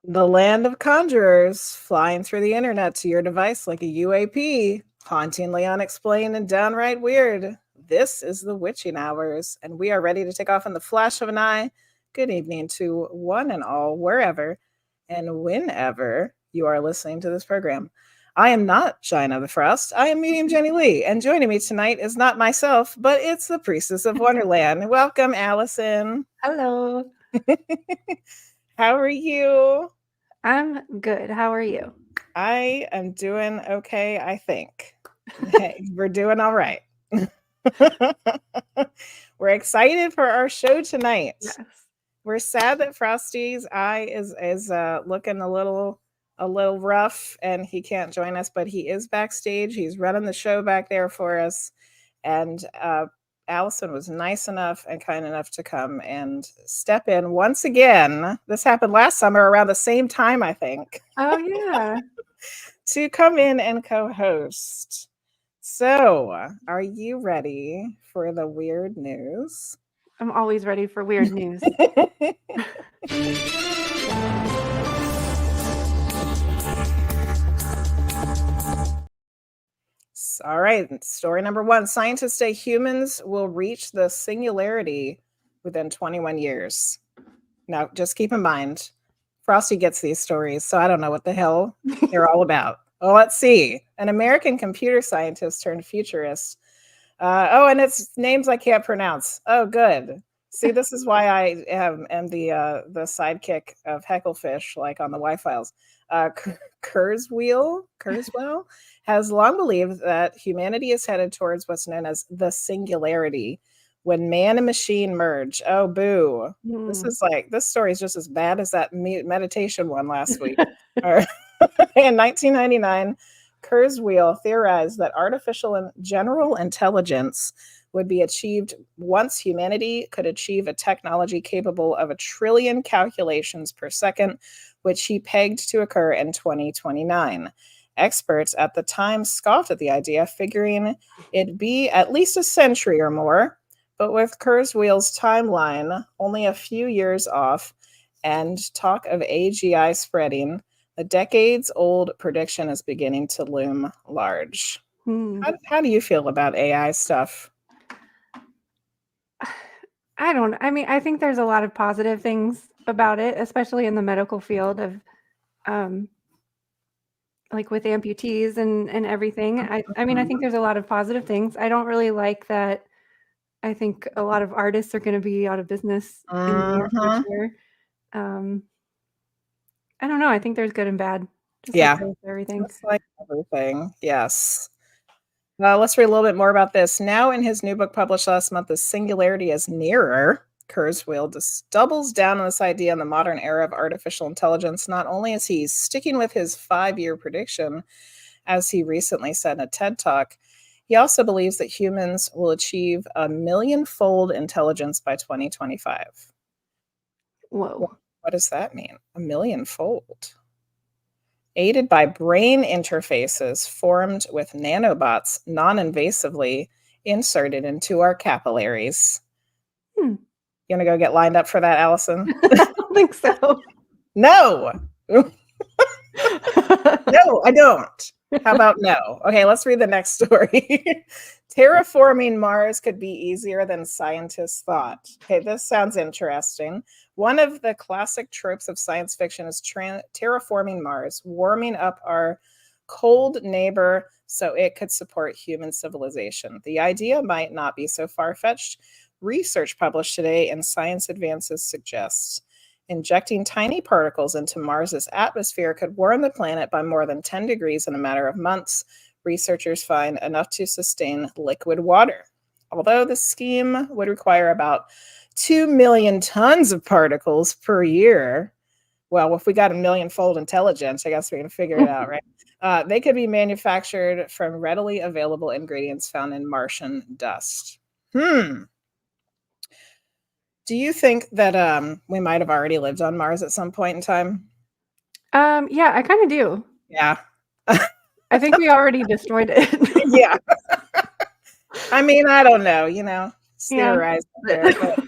The land of conjurers, flying through the internet to your device like a UAP, hauntingly unexplained and downright weird. This is the witching hours, and we are ready to take off in the flash of an eye. Good evening to one and all, wherever and whenever you are listening to this program. I am not China the Frost. I am Medium Jenny Lee, and joining me tonight is not myself, but it's the Priestess of Wonderland. Welcome, Alyson. Hello. How are you? I'm good. How are you? I am doing okay, I think. Hey, we're doing all right. We're excited for our show tonight. Yes. We're sad that Frosty's eye is looking a little rough and he can't join us, but he is backstage. He's running the show back there for us. And Alyson was nice enough and kind enough to come and step in once again. This happened last summer around the same time, I think. Oh, yeah. To come in and co-host. So, are you ready for the weird news? I'm always ready for weird news. All right, story number one. Scientists say humans will reach the singularity within 21 years. Now, just keep in mind, Frosty gets these stories, so I don't know what the hell they're all about. Well, let's see. An American computer scientist turned futurist. And it's names I can't pronounce. Oh, good. See, this is why I am the sidekick of Hecklefish, like on the Y-Files. Kurzweil has long believed that humanity is headed towards what's known as the singularity, when man and machine merge. Oh, boo. This story is just as bad as that meditation one last week. In 1999, Kurzweil theorized that artificial and general intelligence would be achieved once humanity could achieve a technology capable of 1 trillion calculations per second, which he pegged to occur in 2029. Experts at the time scoffed at the idea, figuring it'd be at least a century or more. But with Kurzweil's timeline only a few years off and talk of AGI spreading, a decades-old prediction is beginning to loom large. How do you feel about AI stuff? I think there's a lot of positive things about it, especially in the medical field of like with amputees and everything. I think there's a lot of positive things. I don't really like that. I think a lot of artists are going to be out of business in the near future. I don't know. I think there's good and bad. Just like everything. Just like everything. Yes. Let's read a little bit more about this. Now, in his new book published last month, The Singularity is Nearer, Kurzweil just doubles down on this idea in the modern era of artificial intelligence. Not only is he sticking with his 5-year prediction, as he recently said in a TED Talk, he also believes that humans will achieve 1 million-fold intelligence by 2025. Whoa. What does that mean? 1 million-fold. Aided by brain interfaces formed with nanobots non-invasively inserted into our capillaries. You want to go get lined up for that, Alyson? I don't think so. No. No, I don't. How about no? Okay, let's read the next story. Terraforming Mars could be easier than scientists thought. Okay, this sounds interesting. One of the classic tropes of science fiction is terraforming Mars, warming up our cold neighbor so it could support human civilization. The idea might not be so far-fetched. Research published today in Science Advances suggests injecting tiny particles into Mars's atmosphere could warm the planet by more than 10 degrees in a matter of months. Researchers find enough to sustain liquid water. Although the scheme would require about 2 million tons of particles per year. Well, if we got 1 million-fold intelligence, I guess we can figure it out, right? They could be manufactured from readily available ingredients found in Martian dust. Do you think that we might have already lived on Mars at some point in time? Yeah, I kind of do. Yeah. I think we already destroyed it. Yeah. I mean, I don't know, theorize there, but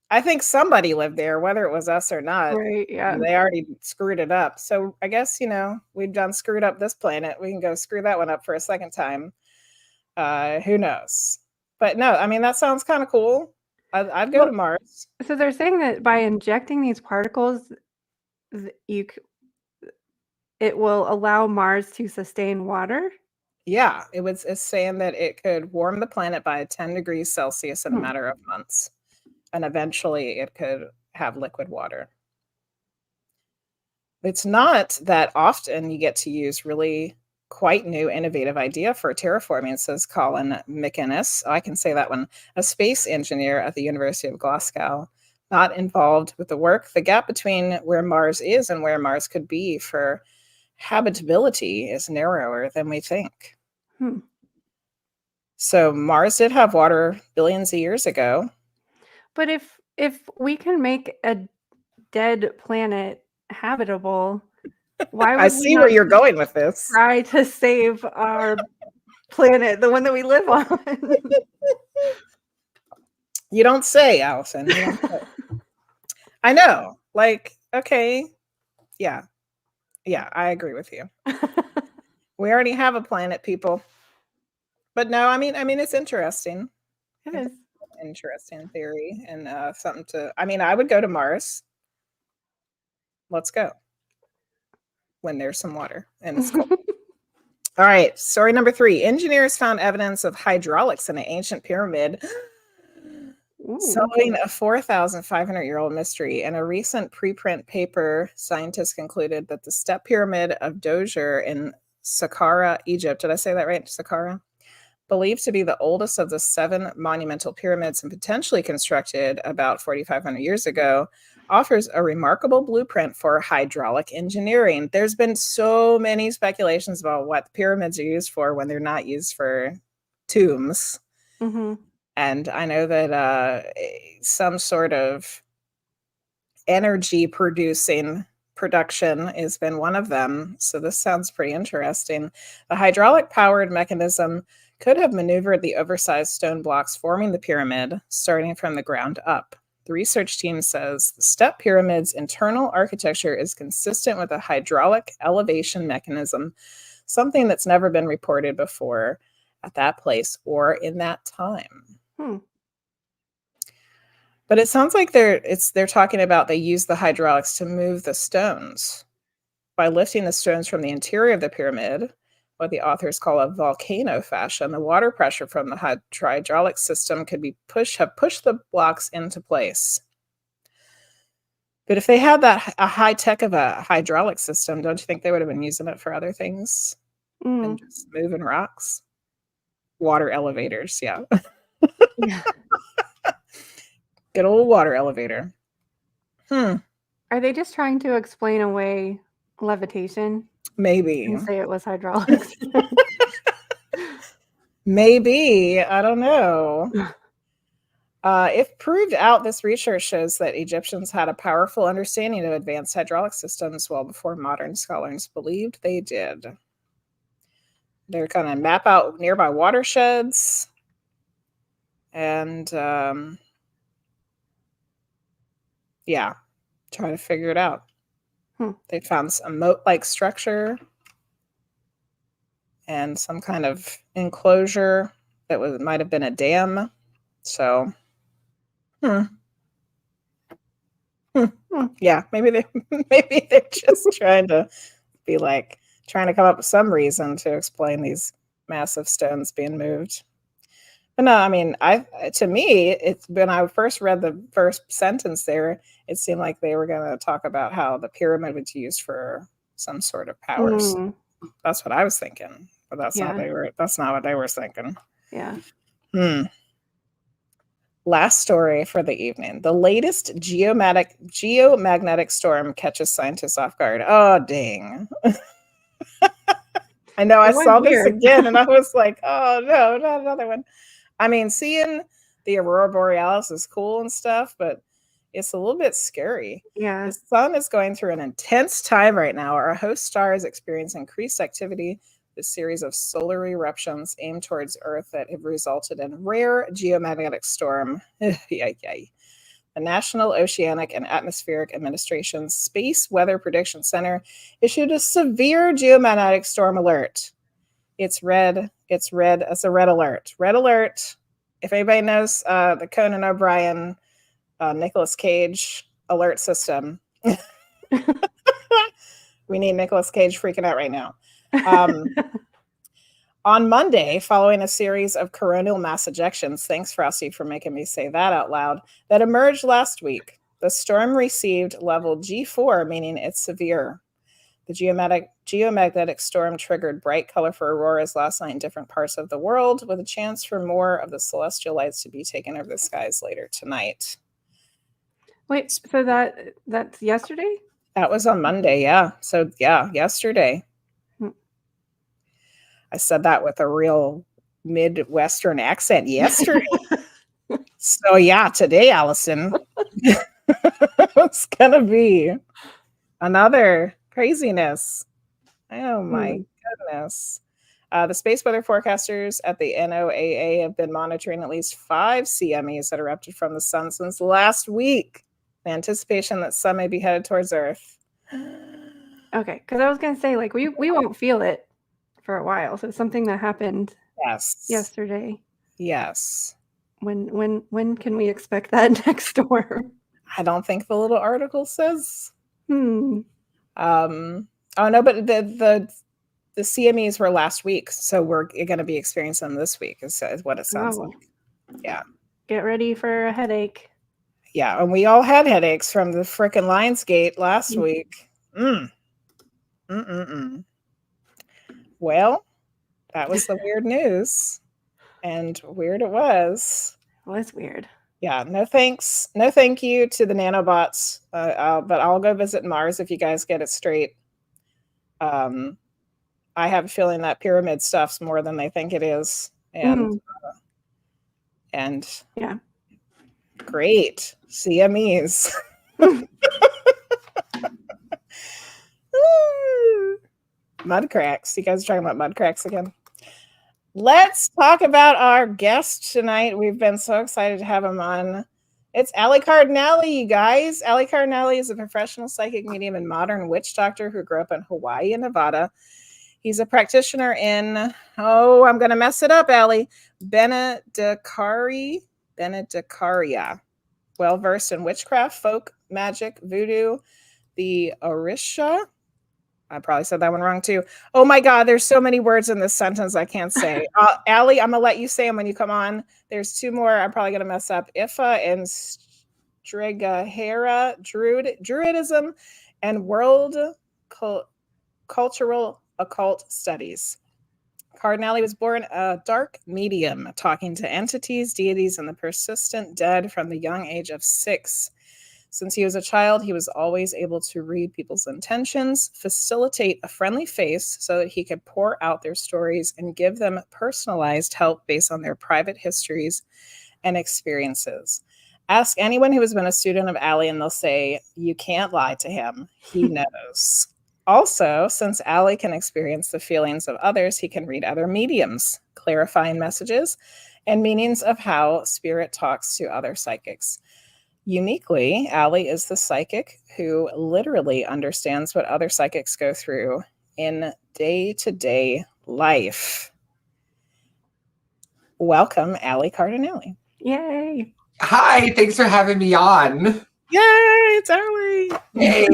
I think somebody lived there, whether it was us or not. Right, yeah. They already screwed it up. So I guess, we've done screwed up this planet. We can go screw that one up for a second time. Who knows? But no, I mean, that sounds kind of cool. I'd go to Mars. So they're saying that by injecting these particles, it will allow Mars to sustain water? Yeah, it's saying that it could warm the planet by 10 degrees Celsius in a matter of months. And eventually it could have liquid water. It's not that often you get to use really quite new innovative idea for terraforming, says Colin McInnes. Oh, I can say that one. A space engineer at the University of Glasgow, not involved with the work. The gap between where Mars is and where Mars could be for habitability is narrower than we think. So Mars did have water billions of years ago. But if we can make a dead planet habitable, why would I see where you're going with this. Try to save our planet, the one that we live on? You don't say, Alyson. You don't say. I know. Like, okay. Yeah, I agree with you. We already have a planet, people. But no, I mean, it's interesting. It is. Interesting theory and something to. I mean, I would go to Mars. Let's go. When there's some water and it's cold. All right, story number 3. Engineers found evidence of hydraulics in an ancient pyramid, solving a 4,500-year-old mystery. In a recent preprint paper, scientists concluded that the step pyramid of Djoser in Saqqara, Egypt, did I say that right? Saqqara? Believed to be the oldest of the 7 monumental pyramids and potentially constructed about 4,500 years ago, offers a remarkable blueprint for hydraulic engineering. There's been so many speculations about what pyramids are used for when they're not used for tombs. And I know that some sort of energy production has been one of them. So this sounds pretty interesting. The hydraulic powered mechanism could have maneuvered the oversized stone blocks forming the pyramid, starting from the ground up. The research team says the step pyramid's internal architecture is consistent with a hydraulic elevation mechanism, something that's never been reported before at that place or in that time. But it sounds like they're talking about they use the hydraulics to move the stones by lifting the stones from the interior of the pyramid, what the authors call a volcano fashion. The water pressure from the hydraulic system could have pushed the blocks into place. But if they had a high tech of a hydraulic system, don't you think they would have been using it for other things than just moving rocks? Water elevators, yeah. Good old water elevator. Are they just trying to explain away levitation? Maybe. And say it was hydraulics. Maybe. I don't know. If proved out, this research shows that Egyptians had a powerful understanding of advanced hydraulic systems well before modern scholars believed they did. They're going to map out nearby watersheds and try to figure it out. They found a moat-like structure and some kind of enclosure that might have been a dam. So, yeah, maybe they're just trying to come up with some reason to explain these massive stones being moved. But no, I mean, to me, when I first read the first sentence there, it seemed like they were going to talk about how the pyramid was used for some sort of powers. That's what I was thinking, but that's not what they were thinking. Yeah. Last story for the evening. The latest geomagnetic storm catches scientists off guard. Oh, dang. I know, I saw this again and I was like, oh no, not another one. I mean, seeing the aurora borealis is cool and stuff, but it's a little bit scary. Yeah. The sun is going through an intense time right now. Our host star is experiencing increased activity. A series of solar eruptions aimed towards Earth that have resulted in rare geomagnetic storm. The the National Oceanic and Atmospheric Administration's Space Weather Prediction Center issued a severe geomagnetic storm alert. It's red. It's red. It's a red alert. Red alert. If anybody knows the Conan O'Brien, Nicolas Cage alert system, we need Nicolas Cage freaking out right now. On Monday, following a series of coronal mass ejections, thanks Frosty for making me say that out loud, that emerged last week, the storm received level G4, meaning it's severe. The geomagnetic storm triggered bright, colorful auroras last night in different parts of the world, with a chance for more of the celestial lights to be taken over the skies later tonight. Wait, so that's yesterday? That was on Monday, yeah. So, yeah, yesterday. I said that with a real Midwestern accent yesterday. So, yeah, today, Alyson, it's going to be another craziness. Oh, my goodness. The space weather forecasters at the NOAA have been monitoring at least 5 CMEs that erupted from the sun since last week, in anticipation that some may be headed towards Earth. Okay, because I was going to say, like, we won't feel it for a while. So it's something that happened yesterday. Yes. When can we expect that next storm? I don't think the little article says. Oh no, but the CMEs were last week, so we're going to be experiencing them this week. Is what it sounds like. Yeah. Get ready for a headache. Yeah, and we all had headaches from the frickin' Lionsgate last week. Well, that was the weird news, and weird it was. It was weird. Yeah, no thanks. No thank you to the nanobots, but I'll go visit Mars if you guys get it straight. I have a feeling that pyramid stuff's more than they think it is. And yeah. Great. CMEs. Mud cracks. You guys are talking about mud cracks again. Let's talk about our guest tonight. We've been so excited to have him on. It's Aly Cardinalli, you guys. Aly Cardinalli is a professional psychic medium and modern witch doctor who grew up in Hawaii and Nevada. He's a practitioner in, I'm going to mess it up, Aly, Benedictaria. Well-versed in witchcraft, folk magic, voodoo, the Orisha. I probably said that one wrong too. Oh my God, there's so many words in this sentence I can't say. Aly, I'm going to let you say them when you come on. There's 2 more I'm probably going to mess up. Ifa and Strigahara, Druidism, and World Cultural Occult Studies. Cardinalli was born a dark medium, talking to entities, deities, and the persistent dead from the young age of 6. Since he was a child, he was always able to read people's intentions, facilitate a friendly face so that he could pour out their stories and give them personalized help based on their private histories and experiences. Ask anyone who has been a student of Aly and they'll say, you can't lie to him. He knows. Also, since Aly can experience the feelings of others, he can read other mediums, clarifying messages and meanings of how spirit talks to other psychics. Uniquely, Aly is the psychic who literally understands what other psychics go through in day-to-day life. Welcome, Aly Cardinalli. Yay. Hi, thanks for having me on. Yay, it's Aly. Hey.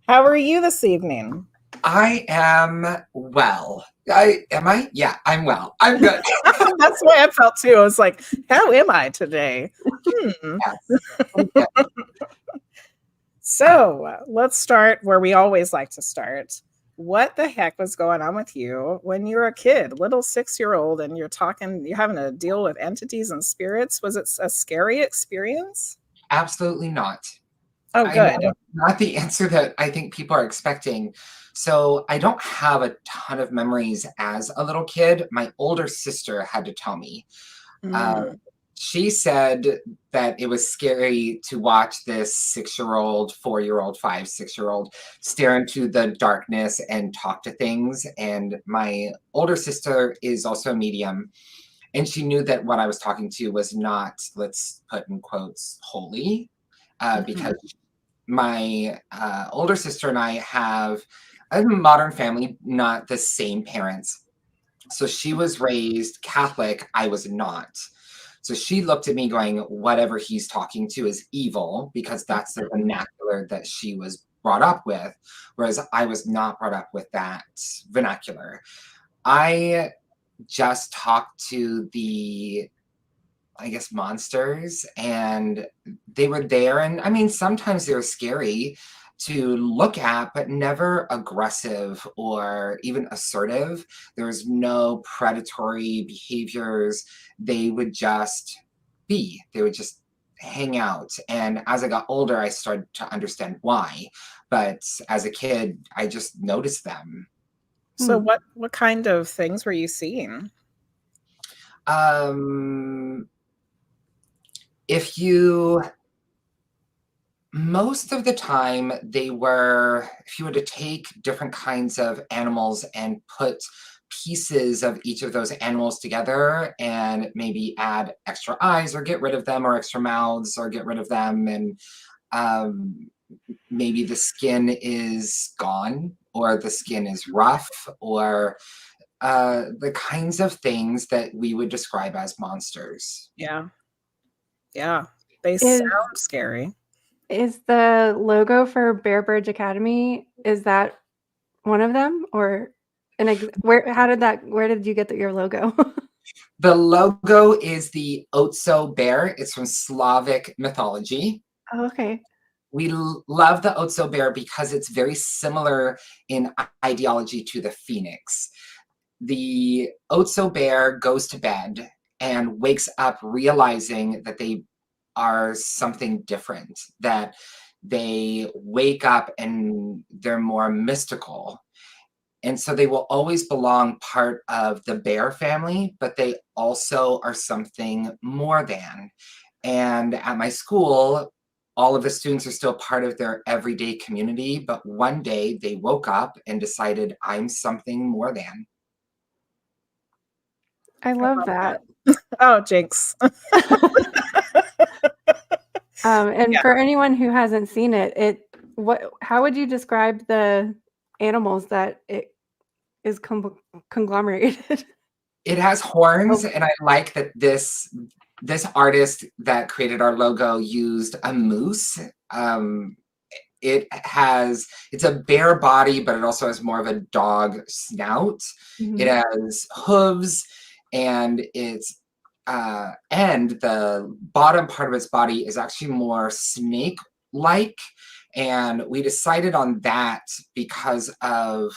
How are you this evening? I am well. Am I? Yeah, I'm well. I'm good. That's the way I felt too. I was like, how am I today? Yes. So let's start where we always like to start. What the heck was going on with you when you were a kid, little 6-year-old, and you're having to deal with entities and spirits? Was it a scary experience? Absolutely not. Oh, good. Not the answer that I think people are expecting. So I don't have a ton of memories as a little kid. My older sister had to tell me. She said that it was scary to watch this 6-year-old, 4-year-old, 5, 6-year-old stare into the darkness and talk to things. And my older sister is also a medium. And she knew that what I was talking to was not, let's put in quotes, holy, because my older sister and I have a modern family, not the same parents. So she was raised Catholic, I was not. So she looked at me going, whatever he's talking to is evil, because that's the vernacular that she was brought up with, whereas I was not brought up with that vernacular. I just talked to the, I guess, monsters, and they were there. And I mean, sometimes they were scary to look at, but never aggressive or even assertive. There was no predatory behaviors. They would just be, they would just hang out. And as I got older, I started to understand why. But as a kid, I just noticed them. So what kind of things were you seeing? If you, most of the time they were, if you were to take different kinds of animals and put pieces of each of those animals together and maybe add extra eyes or get rid of them, or extra mouths or get rid of them, and maybe the skin is gone or the skin is rough, or the kinds of things that we would describe as monsters. Yeah. Yeah. They sound scary. Is the logo for Bear Bridge Academy, is that one of them, or where did you get your logo? The logo is the Otso bear. It's from Slavic mythology. Oh, okay. We love the Otso bear because it's very similar in ideology to the phoenix. The Otso bear goes to bed and wakes up realizing that they are something different, that they wake up and they're more mystical. And so they will always belong part of the bear family, but they also are something more than. And at my school, all of the students are still part of their everyday community, but one day they woke up and decided, I'm something more than. I love that. Oh, jinx. And for anyone who hasn't seen it, how would you describe the animals that it is conglomerated? It has horns, and I like that this artist that created our logo used a moose. It's a bear body, but it also has more of a dog snout. It has hooves, and and the bottom part of its body is actually more snake-like. And we decided on that because of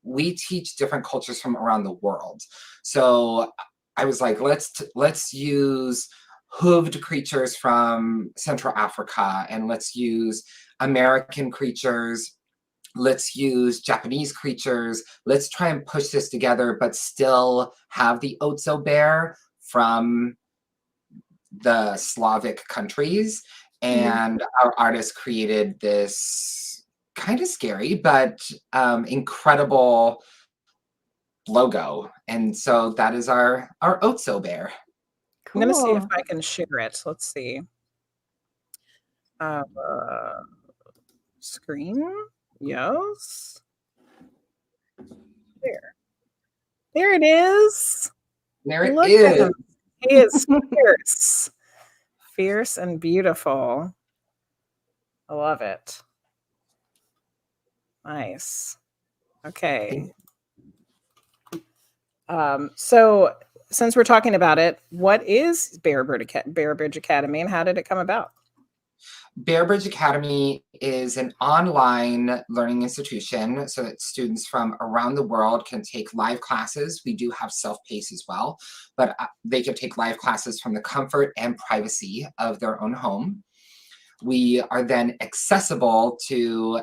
we teach different cultures from around the world. So I was like, let's use hooved creatures from Central Africa, and let's use American creatures. Let's use Japanese creatures. Let's try and push this together, but still have the Otso bear from the Slavic countries. And our artist created this kind of scary, but incredible logo. And so that is our Otso bear. Cool. I'm going to see if I can share it. Let's see. Screen. Yes. There it is. Look at him. He is fierce. Fierce and beautiful. I love it. Nice. Okay. So since we're talking about it, what is Bear Bridge Academy, and how did it come about? Bear Bridge Academy is an online learning institution so that students from around the world can take live classes. We do have self-paced as well, but they can take live classes from the comfort and privacy of their own home. We are then accessible to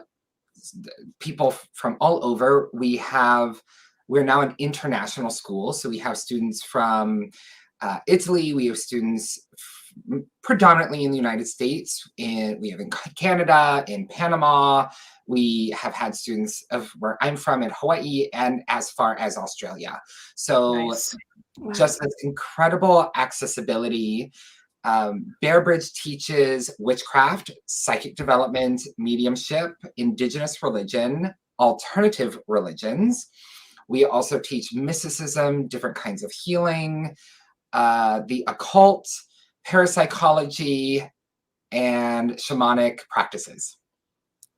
people from all over. We're now an international school, so we have students from Italy, we have students predominantly in the United States, and we have in Canada, in Panama. We have had students of where I'm from in Hawaii and as far as Australia. So Nice. just this incredible accessibility. Bear Bridge teaches witchcraft, psychic development, mediumship, indigenous religion, alternative religions. We also teach mysticism, different kinds of healing, the occult, parapsychology, and shamanic practices.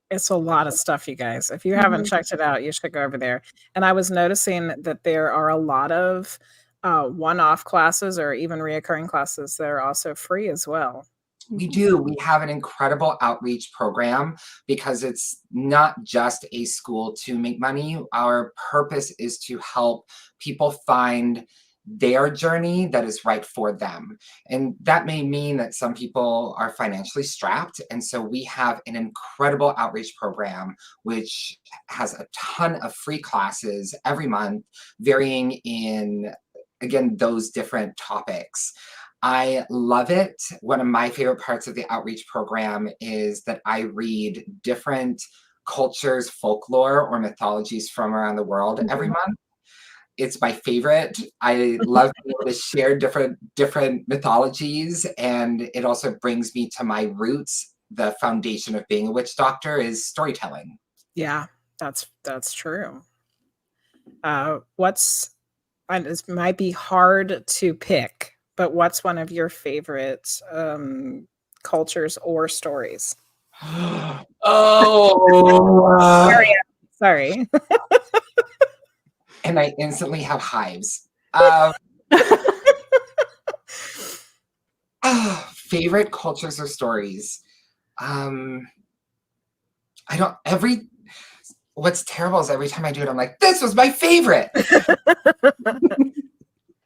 It's a lot of stuff, you guys. If you haven't checked it out, you should go over there. And I was noticing that there are a lot of one-off classes or even reoccurring classes that are also free as well. We do. We have an incredible outreach program because it's not just a school to make money. Our purpose is to help people find their journey that is right for them. And that may mean that some people are financially strapped. And so we have an incredible outreach program, which has a ton of free classes every month, varying in, again, those different topics. I love it. One of my favorite parts of the outreach program is that I read different cultures, folklore, or mythologies from around the world every month. It's my favorite. I love being able to share different mythologies, and it also brings me to my roots. The foundation of being a witch doctor is storytelling. Yeah, that's true. And this might be hard to pick, but what's one of your favorite cultures or stories? Oh, sorry. And I instantly have hives. Favorite cultures or stories? What's terrible is every time I do it, I'm like, this was my favorite.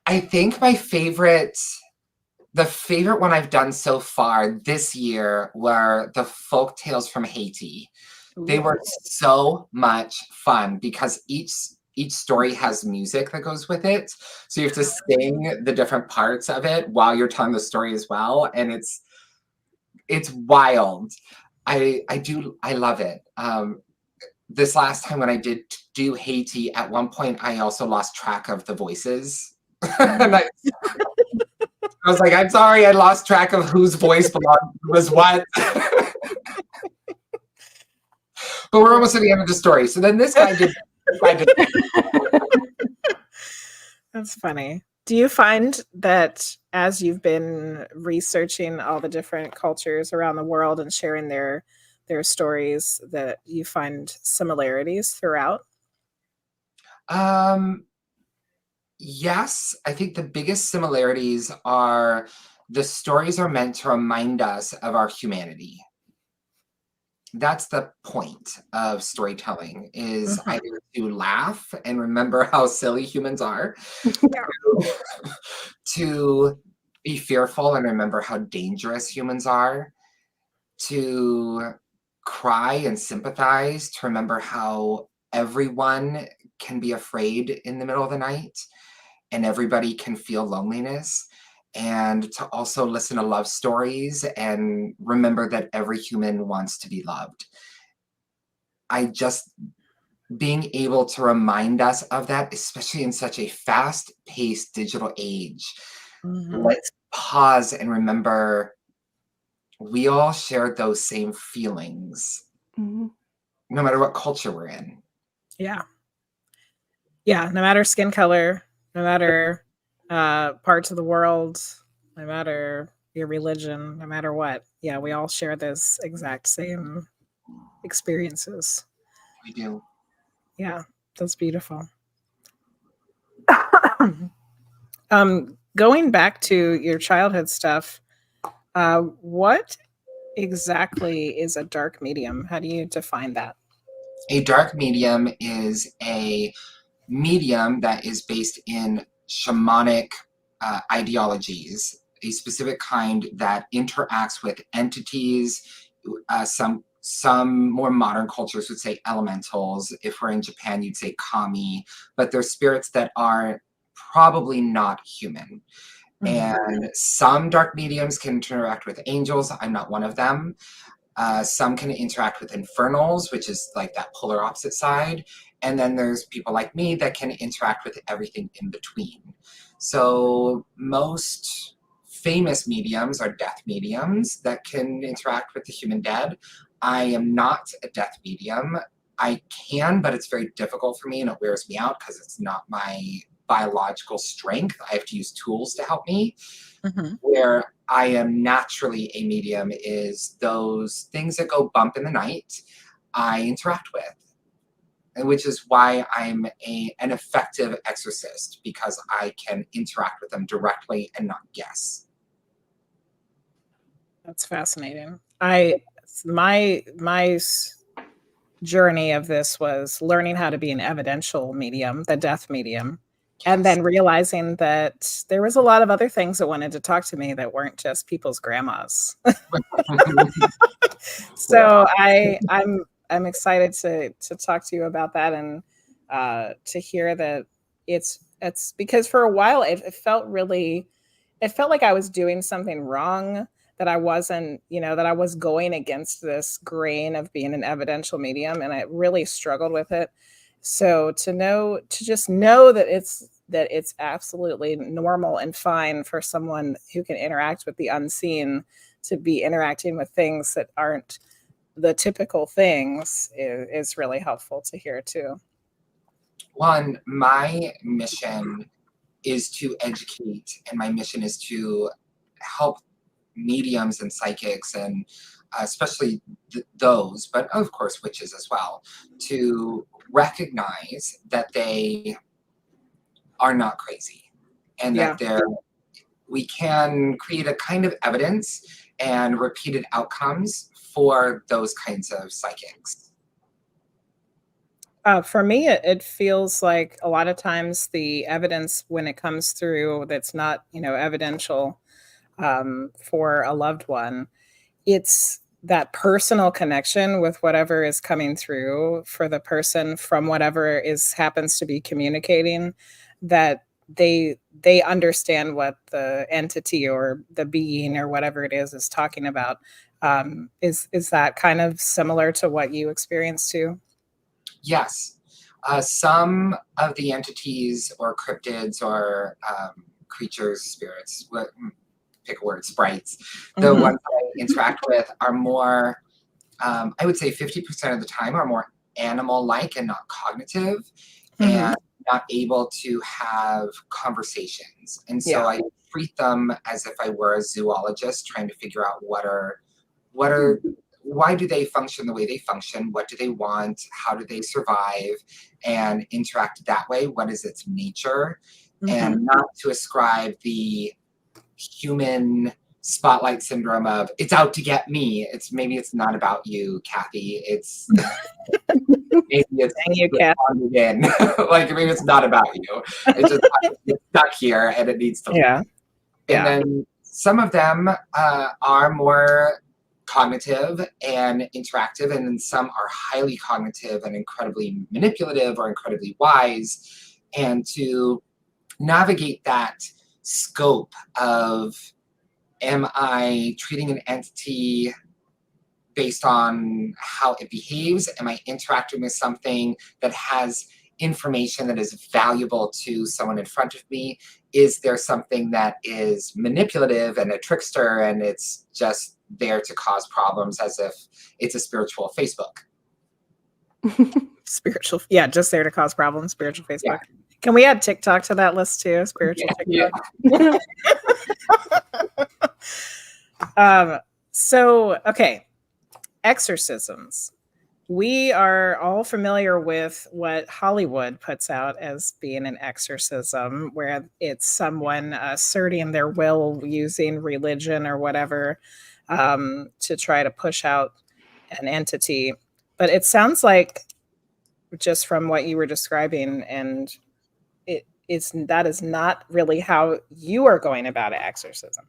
I think the favorite one I've done so far this year were the folk tales from Haiti. Ooh. They were so much fun because each story has music that goes with it. So you have to sing the different parts of it while you're telling the story as well. And it's wild. I love it. This last time when I did do Haiti, at one point I also lost track of the voices. And I was like, I'm sorry, I lost track of whose voice was what. But we're almost at the end of the story. So then this guy did. That's funny. Do you find that as you've been researching all the different cultures around the world and sharing their stories, that you find similarities throughout? Yes, I think the biggest similarities are the stories are meant to remind us of our humanity. That's the point of storytelling, is either to laugh and remember how silly humans are, to be fearful and remember how dangerous humans are, to cry and sympathize, to remember how everyone can be afraid in the middle of the night and everybody can feel loneliness, and to also listen to love stories and remember that every human wants to be loved. Being able to remind us of that, especially in such a fast-paced digital age, let's pause and remember we all share those same feelings, no matter what culture we're in. Yeah. Yeah, no matter skin color, no matter parts of the world, no matter your religion, no matter what. Yeah, we all share those exact same experiences. We do. Yeah, that's beautiful. Going back to your childhood stuff, what exactly is a dark medium? How do you define that? A dark medium is a medium that is based in shamanic ideologies, a specific kind that interacts with entities. Some more modern cultures would say elementals. If we're in Japan, you'd say kami, but they're spirits that are probably not human. And some dark mediums can interact with angels. I'm not one of them. Some can interact with infernals, which is like that polar opposite side. And then there's people like me that can interact with everything in between. So most famous mediums are death mediums that can interact with the human dead. I am not a death medium. I can, but it's very difficult for me and it wears me out because it's not my biological strength. I have to use tools to help me. Where I am naturally a medium is those things that go bump in the night I interact with. And which is why I'm an effective exorcist, because I can interact with them directly and not guess. That's fascinating. My journey of this was learning how to be an evidential medium, the death medium, and then realizing that there was a lot of other things that wanted to talk to me that weren't just people's grandmas. So I'm excited to talk to you about that, and to hear that it's because for a while it felt like I was doing something wrong, that I wasn't, that I was going against this grain of being an evidential medium, and I really struggled with it. So to just know that it's absolutely normal and fine for someone who can interact with the unseen to be interacting with things that aren't the typical things is really helpful to hear too. One, my mission is to educate, and my mission is to help mediums and psychics, and especially those, but of course witches as well, to recognize that they are not crazy, and that we can create a kind of evidence and repeated outcomes for those kinds of psychics. For me, it feels like a lot of times the evidence when it comes through that's not, evidential for a loved one, it's that personal connection with whatever is coming through for the person from whatever happens to be communicating, that they understand what the entity or the being or whatever it is talking about. Is that kind of similar to what you experienced too? Yes. Some of the entities or cryptids or creatures, spirits, pick a word, sprites, the ones I interact with are more, I would say 50% of the time are more animal-like and not cognitive, and not able to have conversations. And so I treat them as if I were a zoologist trying to figure out why do they function the way they function? What do they want? How do they survive? And interact that way. What is its nature? And not to ascribe the human spotlight syndrome of it's out to get me. Maybe it's not about you, Kathy. It's maybe it's you, Kathy. Again. Like maybe it's not about you. It's just it's stuck here and it needs to leave. And then some of them are more cognitive and interactive, and then some are highly cognitive and incredibly manipulative or incredibly wise. And to navigate that scope of, am I treating an entity based on how it behaves? Am I interacting with something that has information that is valuable to someone in front of me? Is there something that is manipulative and a trickster and it's just there to cause problems, as if it's a spiritual Facebook? Spiritual, just there to cause problems, spiritual Facebook. Can we add TikTok to that list too? Spiritual TikTok. So, okay. Exorcisms. We are all familiar with what Hollywood puts out as being an exorcism, where it's someone asserting their will using religion or whatever to try to push out an entity. But it sounds like, just from what you were describing, and that is not really how you are going about an exorcism.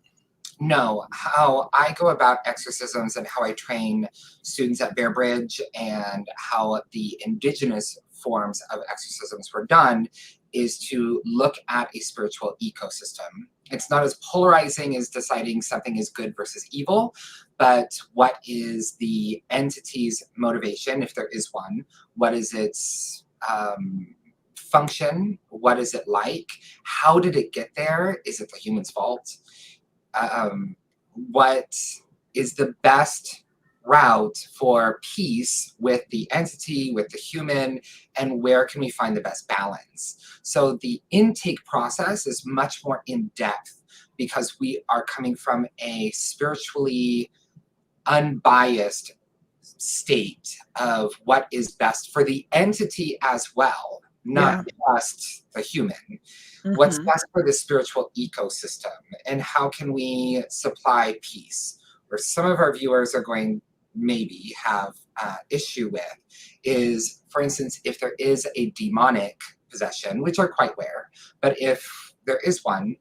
No, how I go about exorcisms and how I train students at Bear Bridge and how the indigenous forms of exorcisms were done is to look at a spiritual ecosystem It's not as polarizing as deciding something is good versus evil, but what is the entity's motivation, if there is one? What is its function? What is it like? How did it get there? Is it the human's fault? What is the best route for peace with the entity, with the human, and where can we find the best balance? So the intake process is much more in depth because we are coming from a spiritually unbiased state of what is best for the entity as well, not just the human. What's best for the spiritual ecosystem, and how can we supply peace? Or some of our viewers are going maybe have issue with is, for instance, if there is a demonic possession, which are quite rare, but if there is one,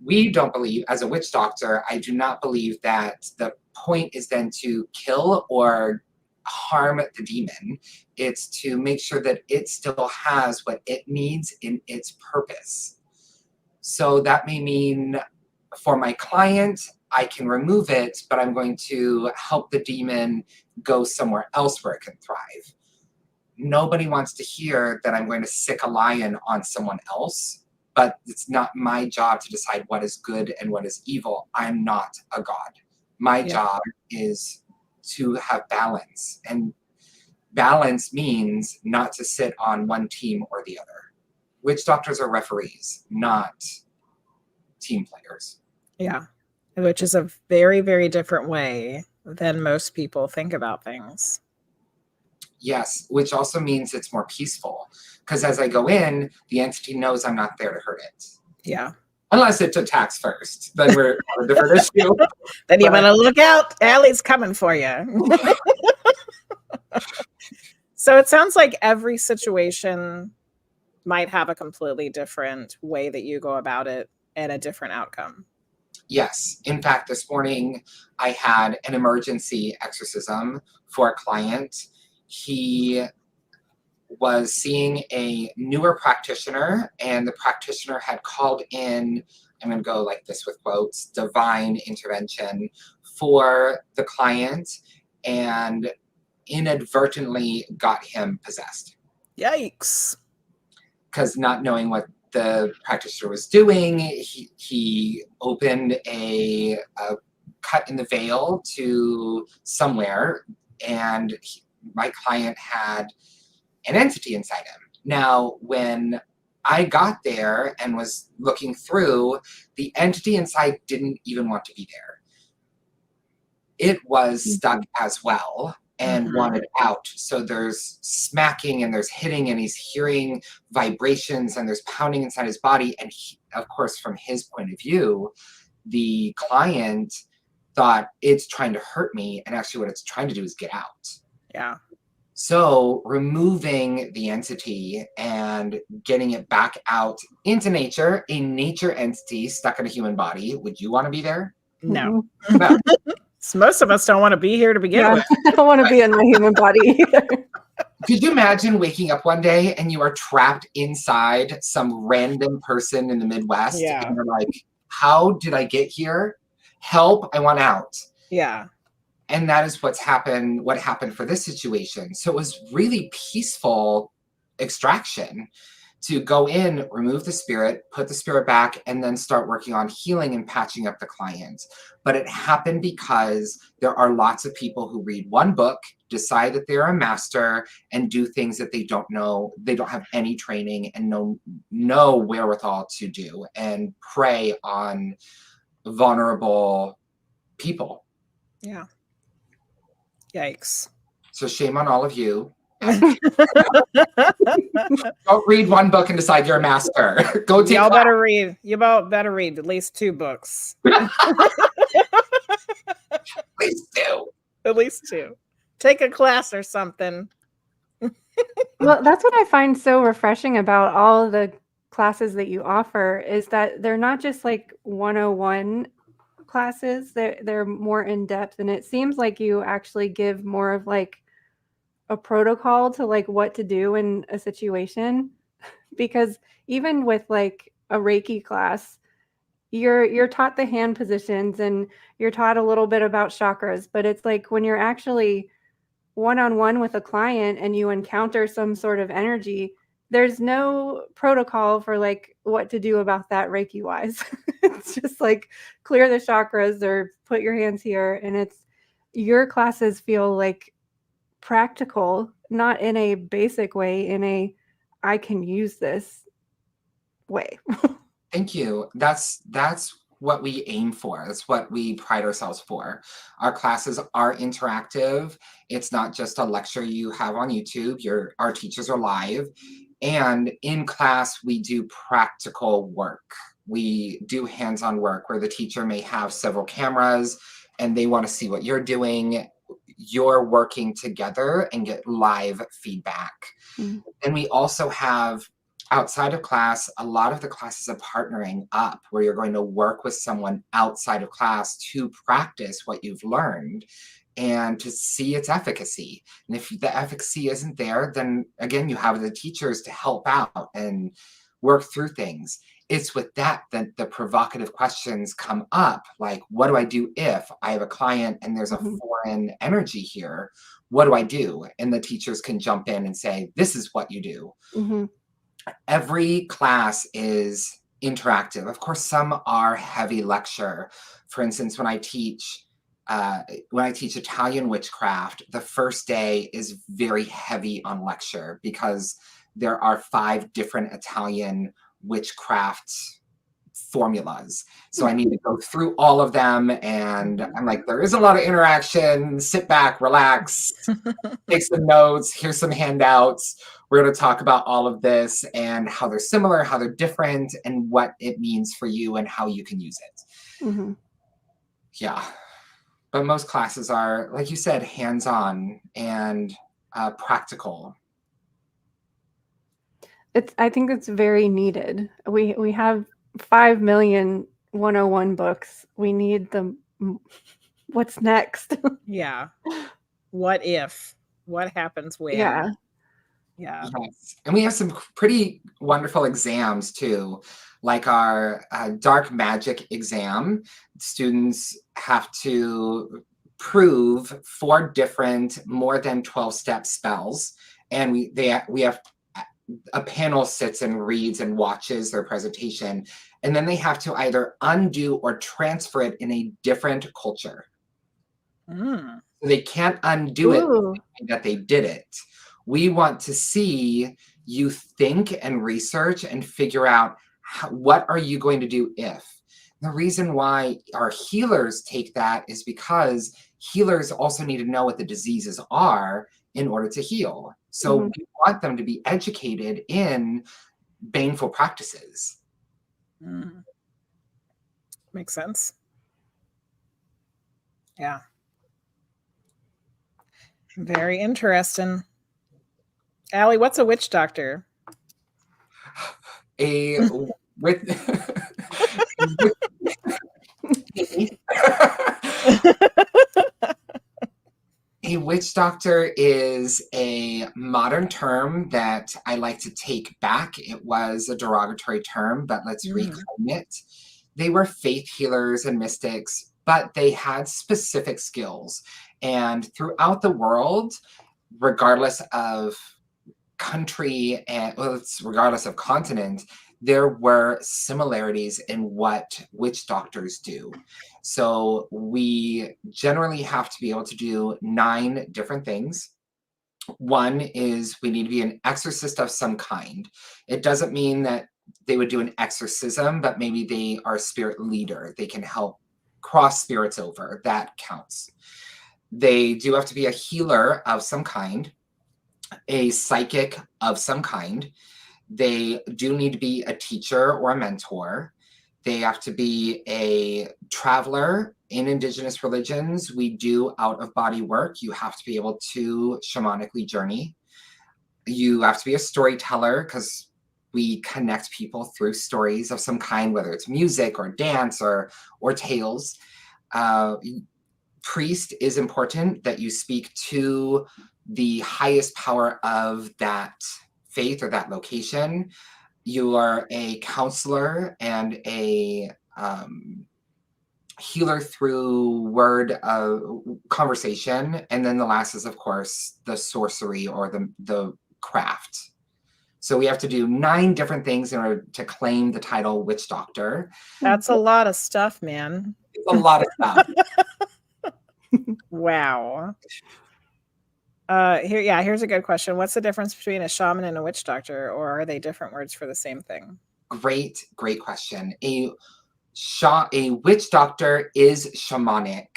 we don't believe, as a witch doctor, I do not believe that the point is then to kill or harm the demon. It's to make sure that it still has what it needs in its purpose. So that may mean for my client, I can remove it, but I'm going to help the demon go somewhere else where it can thrive. Nobody wants to hear that I'm going to sick a lion on someone else, but it's not my job to decide what is good and what is evil. I'm not a god. My job is to have balance, and balance means not to sit on one team or the other. Witch doctors are referees, not team players. Yeah, which is a very, very different way than most people think about things. Yes, which also means it's more peaceful, because as I go in, the entity knows I'm not there to hurt it. Yeah. Unless it attacks first, then we're on a different issue. Then you want to look out. Aly's coming for you. So it sounds like every situation might have a completely different way that you go about it and a different outcome. Yes. In fact, this morning I had an emergency exorcism for a client. He was seeing a newer practitioner, and the practitioner had called in, I'm going to go like this with quotes, divine intervention for the client, and inadvertently got him possessed. Yikes. Because not knowing what the practitioner was doing, he opened a cut in the veil to somewhere, and my client had an entity inside him. Now, when I got there and was looking through, the entity inside didn't even want to be there. It was stuck as well and wanted out. So there's smacking and there's hitting, and he's hearing vibrations and there's pounding inside his body. And he, of course, from his point of view, the client thought it's trying to hurt me, and actually what it's trying to do is get out. Yeah. So removing the entity and getting it back out into nature, a nature entity stuck in a human body, would you want to be there? No. No. Most of us don't want to be here to begin with. I don't want to be in my human body either. Could you imagine waking up one day and you are trapped inside some random person in the Midwest? Yeah. And you're like, how did I get here? Help, I want out. Yeah. And that is what happened for this situation. So it was really peaceful extraction to go in, remove the spirit, put the spirit back, and then start working on healing and patching up the client. But it happened because there are lots of people who read one book, decide that they're a master, and do things that they don't know, they don't have any training and no wherewithal to do, and prey on vulnerable people. Yeah. Yikes. So shame on all of you. Don't read one book and decide you're a master. Go take Y'all better read. You better read at least 2 books. Please do. At least 2. Take a class or something. Well, that's what I find so refreshing about all of the classes that you offer, is that they're not just like 101 classes. They're more in depth, and it seems like you actually give more of like a protocol to like what to do in a situation. Because even with like a Reiki class, you're taught the hand positions and you're taught a little bit about chakras, but it's like when you're actually one-on-one with a client and you encounter some sort of energy, there's no protocol for like what to do about that Reiki wise. It's just like clear the chakras or put your hands here. And it's your classes feel like practical, not in a basic way, in a I can use this way. Thank you. That's what we aim for. That's what we pride ourselves for. Our classes are interactive. It's not just a lecture you have on YouTube. Our teachers are live. And in class, we do practical work. We do hands-on work where the teacher may have several cameras and they want to see what you're doing. You're working together and get live feedback. Mm-hmm. And we also have, outside of class, a lot of the classes are partnering up where you're going to work with someone outside of class to practice what you've learned and to see its efficacy. And if the efficacy isn't there, then again, you have the teachers to help out and work through things. It's with that the provocative questions come up, like, what do I do if I have a client and there's a foreign energy here? What do I do? And the teachers can jump in and say, this is what you do. Mm-hmm. Every class is interactive. Of course, some are heavy lecture. For instance, when I teach Italian witchcraft, the first day is very heavy on lecture because there are 5 different Italian witchcraft formulas. So I need to go through all of them. And I'm like, there is a lot of interaction. Sit back, relax, take some notes. Here's some handouts. We're going to talk about all of this and how they're similar, how they're different, and what it means for you and how you can use it. Mm-hmm. Yeah. But most classes are, like you said, hands-on and practical. I think it's very needed. We have 5 million 101 books. We need them. What's next? Yeah. What if? What happens when? Yeah. Yeah. Yes. And we have some pretty wonderful exams too, like our dark magic exam. Students have to prove 4 different more than 12-step spells. And we have a panel sits and reads and watches their presentation. And then they have to either undo or transfer it in a different culture. So they can't undo it that they did it. We want to see you think and research and figure out what are you going to do if. The reason why our healers take that is because healers also need to know what the diseases are in order to heal. So we want them to be educated in baneful practices. Makes sense. Yeah. Very interesting. Aly, what's a witch doctor? A witch doctor is a modern term that I like to take back. It was a derogatory term, but let's reclaim it. They were faith healers and mystics, but they had specific skills. And throughout the world, regardless of country and regardless of continent, there were similarities in what witch doctors do. So we generally have to be able to do 9 different things. One is we need to be an exorcist of some kind. It doesn't mean that they would do an exorcism, but maybe they are a spirit leader. They can help cross spirits over. That counts. They do have to be a healer of some kind, a psychic of some kind. They do need to be a teacher or a mentor. They have to be a traveler. In indigenous religions, we do out-of-body work. You have to be able to shamanically journey. You have to be a storyteller because we connect people through stories of some kind, whether it's music or dance or tales. Priest is important, that you speak to the highest power of that faith or that location. You are a counselor and a healer through word conversation, and then the last is, of course, the sorcery or the craft. So we have to do 9 different things in order to claim the title witch doctor. That's a lot of stuff, man. It's a lot of stuff. Wow. Here's a good question. What's the difference between a shaman and a witch doctor, or are they different words for the same thing? Great question. A witch doctor is shamanic.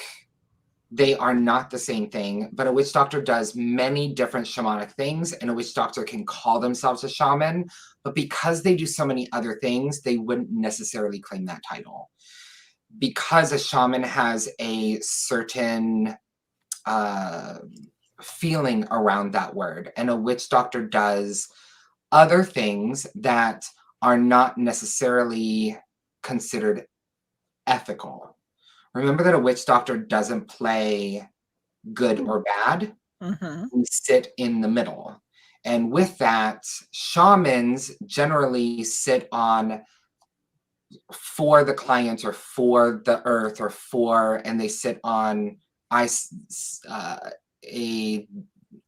They are not the same thing, but a witch doctor does many different shamanic things, and a witch doctor can call themselves a shaman, but because they do so many other things, they wouldn't necessarily claim that title. Because a shaman has a certain feeling around that word, and a witch doctor does other things that are not necessarily considered ethical. Remember that a witch doctor doesn't play good or bad. We sit in the middle. And with that, shamans generally sit on for the client or for the earth and they sit on a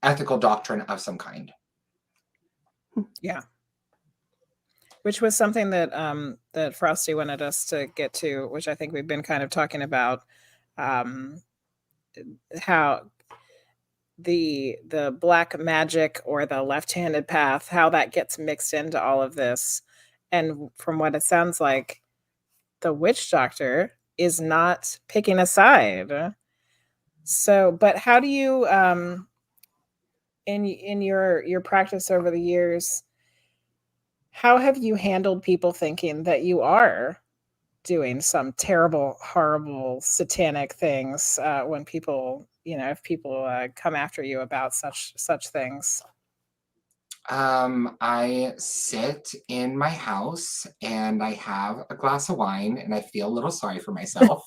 ethical doctrine of some kind. Yeah. Which was something that that Frosty wanted us to get to, which I think we've been kind of talking about, how the black magic or the left-handed path, how that gets mixed into all of this. And from what it sounds like, the witch doctor is not picking a side. So, but how do you in your practice over the years, how have you handled people thinking that you are doing some terrible, horrible, satanic things when people, if people come after you about such things? I sit in my house and I have a glass of wine and I feel a little sorry for myself.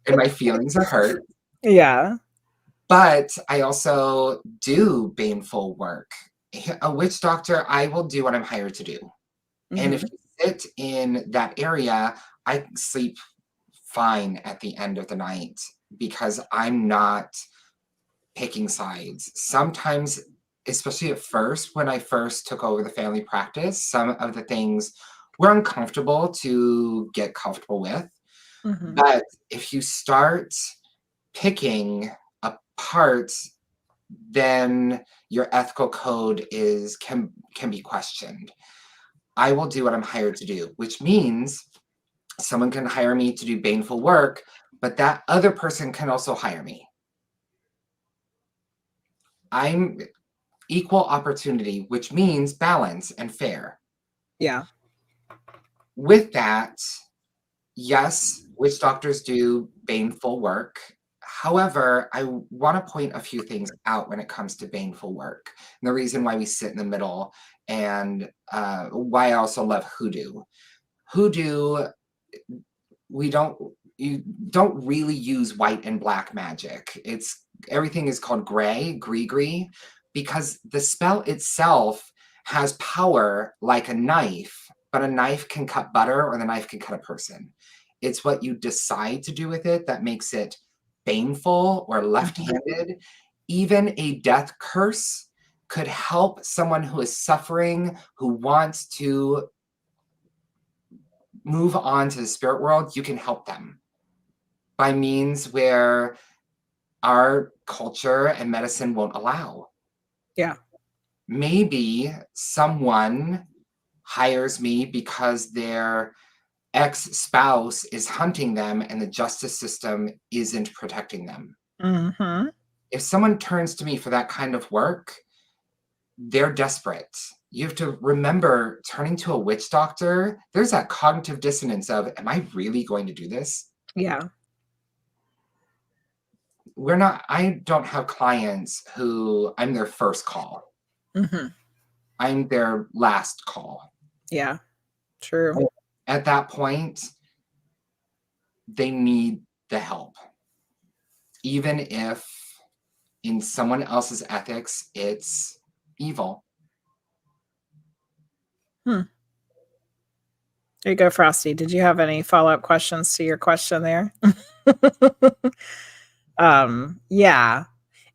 And my feelings are hurt. Yeah. But I also do baneful work. A witch doctor, I will do what I'm hired to do. And if you sit in that area, I sleep fine at the end of the night because I'm not picking sides. Sometimes, especially at first, when I first took over the family practice, some of the things were uncomfortable to get comfortable with. But if you start picking apart, then your ethical code can be questioned. I will do what I'm hired to do, which means someone can hire me to do baneful work, but that other person can also hire me. I'm equal opportunity, which means balance and fair. Yeah. With that, yes, witch doctors do baneful work. However, I want to point a few things out when it comes to baneful work. And the reason why we sit in the middle and why I also love hoodoo. Hoodoo, you don't really use white and black magic. Everything is called gris, because the spell itself has power like a knife, but a knife can cut butter or the knife can cut a person. It's what you decide to do with it that makes it baneful or left-handed. Even a death curse could help someone who is suffering, who wants to move on to the spirit world. You can help them by means where our culture and medicine won't allow. Yeah. Maybe someone hires me because their ex-spouse is hunting them and the justice system isn't protecting them. If someone turns to me for that kind of work, they're desperate. You have to remember, turning to a witch doctor, there's that cognitive dissonance of, am I really going to do this? Yeah. I don't have clients who I'm their first call. I'm their last call. Yeah, true. At that point, they need the help. Even if in someone else's ethics, it's evil. There you go, Frosty. Did you have any follow-up questions to your question there? Yeah.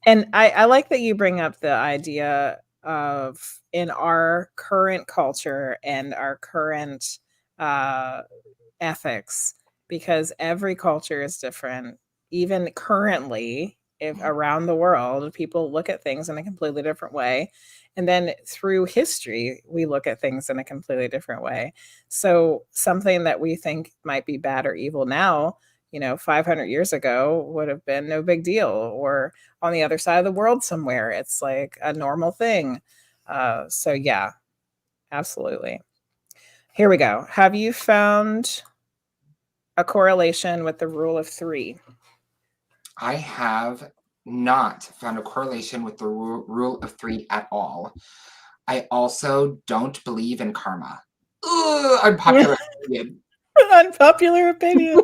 And I like that you bring up the idea of in our current culture and our current ethics, because every culture is different. Even currently, if around the world, people look at things in a completely different way. And then through history, we look at things in a completely different way. So something that we think might be bad or evil now, 500 years ago would have been no big deal, or on the other side of the world somewhere, it's like a normal thing. So yeah, absolutely. Here we go. Have you found a correlation with the rule of 3? I have not found a correlation with the rule of 3 at all. I also don't believe in karma. Ugh, unpopular opinion. Unpopular opinion.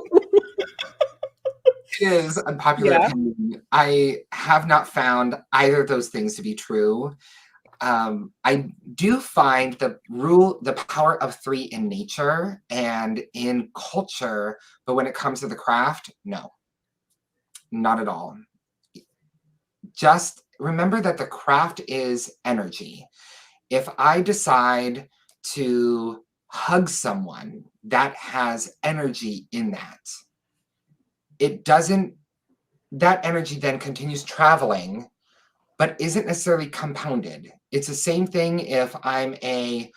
It is unpopular opinion. I have not found either of those things to be true. I do find the power of 3 in nature and in culture, but when it comes to the craft, no, not at all. Just remember that the craft is energy. If I decide to hug someone, that has energy in that. That energy then continues traveling, but isn't necessarily compounded. It's the same thing if I'm a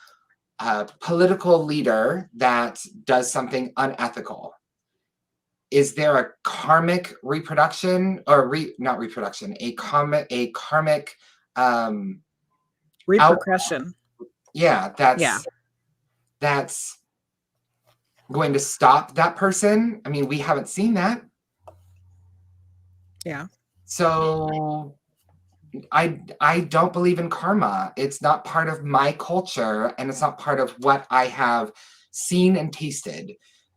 political leader that does something unethical. Is there a karmic reproduction or not reproduction, a karmic repercussion? Yeah, that's going to stop that person. I mean, we haven't seen that. Yeah. So I don't believe in karma. It's not part of my culture, and it's not part of what I have seen and tasted.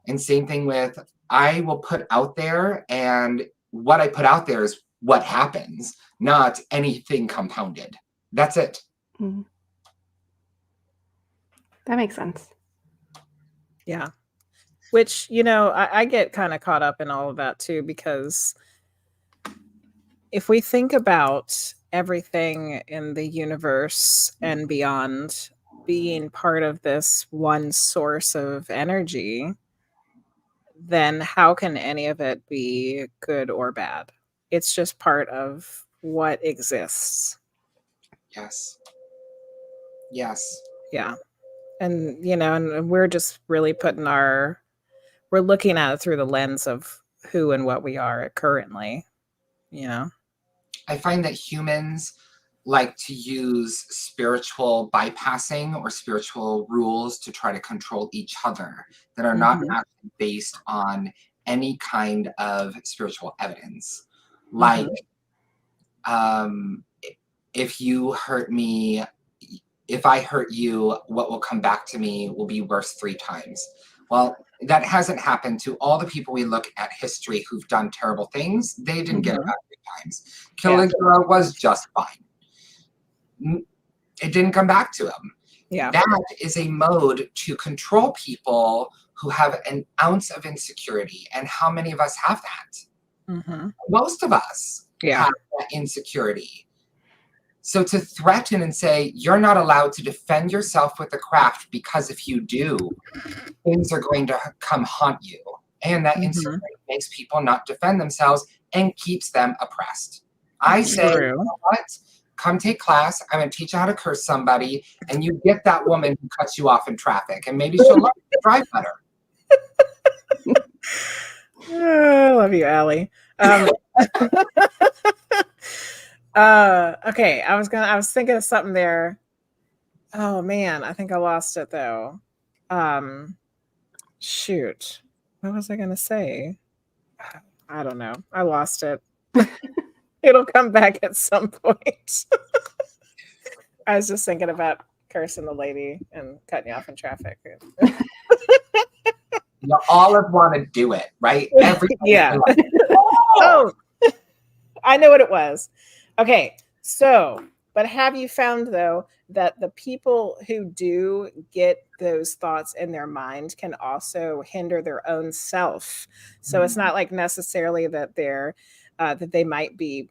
And same thing with, I will put out there, and what I put out there is what happens, not anything compounded. That's it. Mm-hmm. That makes sense. Yeah. Which, I get kind of caught up in all of that too, because if we think about everything in the universe and beyond being part of this one source of energy, then how can any of it be good or bad? It's just part of what exists. Yes. Yes. Yeah. And, and we're just really we're looking at it through the lens of who and what we are currently, I find that humans like to use spiritual bypassing or spiritual rules to try to control each other that are not actually based on any kind of spiritual evidence. Like, if you hurt me, if I hurt you, what will come back to me will be worse 3 times. Well, that hasn't happened to all the people we look at history who've done terrible things. They didn't get it back 3 times. Caligula was just fine. It didn't come back to him. Yeah. That is a mode to control people who have an ounce of insecurity. And how many of us have that? Most of us have that insecurity. So to threaten and say, you're not allowed to defend yourself with the craft, because if you do, things are going to come haunt you. And that insecurity makes people not defend themselves and keeps them oppressed. I say, you know what? Come take class. I'm going to teach you how to curse somebody, and you get that woman who cuts you off in traffic, and maybe she'll learn to drive better. I love you, Aly. Okay, I was thinking of something there. Oh man, I think I lost it though. Shoot. What was I gonna say? I don't know. I lost it. It'll come back at some point. I was just thinking about cursing the lady and cutting you off in traffic. You all want to do it, right? Yeah. Oh, I know what it was. Okay, so But have you found, though, that the people who do get those thoughts in their mind can also hinder their own self? So it's not like necessarily that that they might be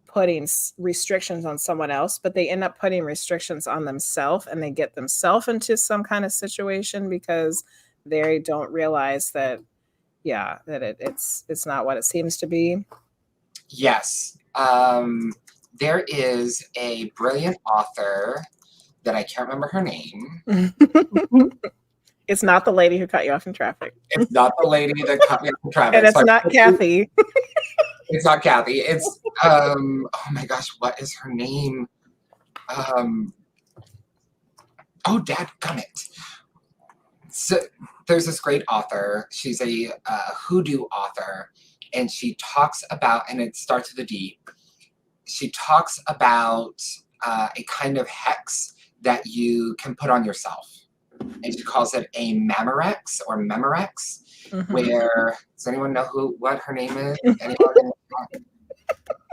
putting restrictions on someone else, but they end up putting restrictions on themselves, and they get themselves into some kind of situation because they don't realize that, that it's not what it seems to be. Yes. There is a brilliant author that I can't remember her name. It's not the lady who cut you off in traffic. It's not the lady that cut me off in traffic. And it's not Kathy. It's not Kathy. It's oh my gosh, what is her name? Oh, dadgummit. So there's this great author. She's a hoodoo author, and she talks about, and it starts with a D. She talks about a kind of hex that you can put on yourself. And she calls it a Memorex or Memorex, where, does anyone know what her name is? Anyone?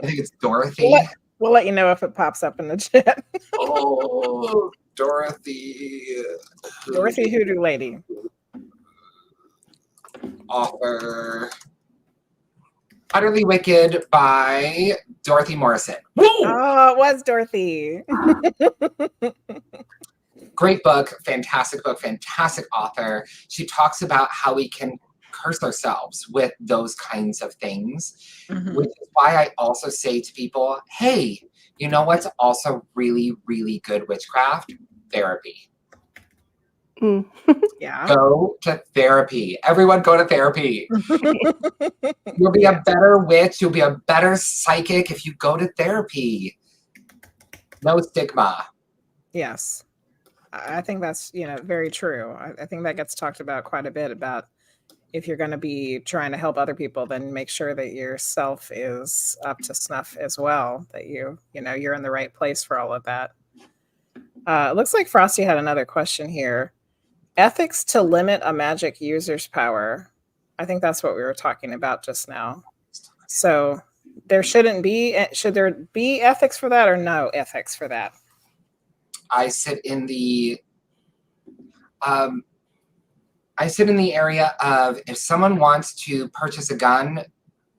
I think it's Dorothy. We'll let you know if it pops up in the chat. Oh, Dorothy. Dorothy Hoodoo Lady. Author. Utterly Wicked by Dorothy Morrison. Woo! Oh, it was Dorothy. Great book, fantastic author. She talks about how we can curse ourselves with those kinds of things, which is why I also say to people, hey, you know what's also really, really good witchcraft? Therapy. Yeah. Go to therapy. Everyone go to therapy. You'll be a better witch. You'll be a better psychic if you go to therapy. No stigma. Yes. I think that's, very true. I think that gets talked about quite a bit, about if you're going to be trying to help other people, then make sure that yourself is up to snuff as well, that you're in the right place for all of that. It looks like Frosty had another question here. Ethics to limit a magic user's power. I think that's what we were talking about just now. So should there be ethics for that or no ethics for that? I sit in the area of, if someone wants to purchase a gun,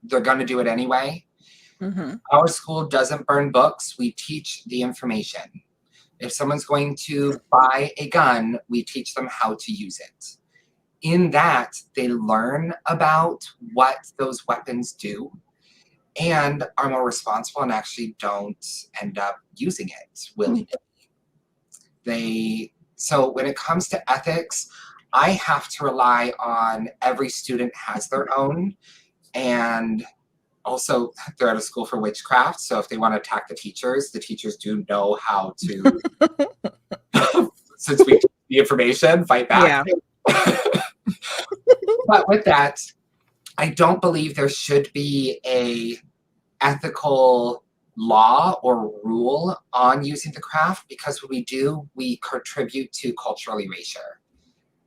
they're going to do it anyway. Our school doesn't burn books. We teach the information. If someone's going to buy a gun, we teach them how to use it. In that, they learn about what those weapons do and are more responsible and actually don't end up using it willy-nilly. So when it comes to ethics, I have to rely on every student has their own, and also they're at a school for witchcraft. So if they want to attack the teachers do know how to, since we teach the information, fight back. Yeah. But with that, I don't believe there should be a ethical law or rule on using the craft, because what we do, we contribute to cultural erasure.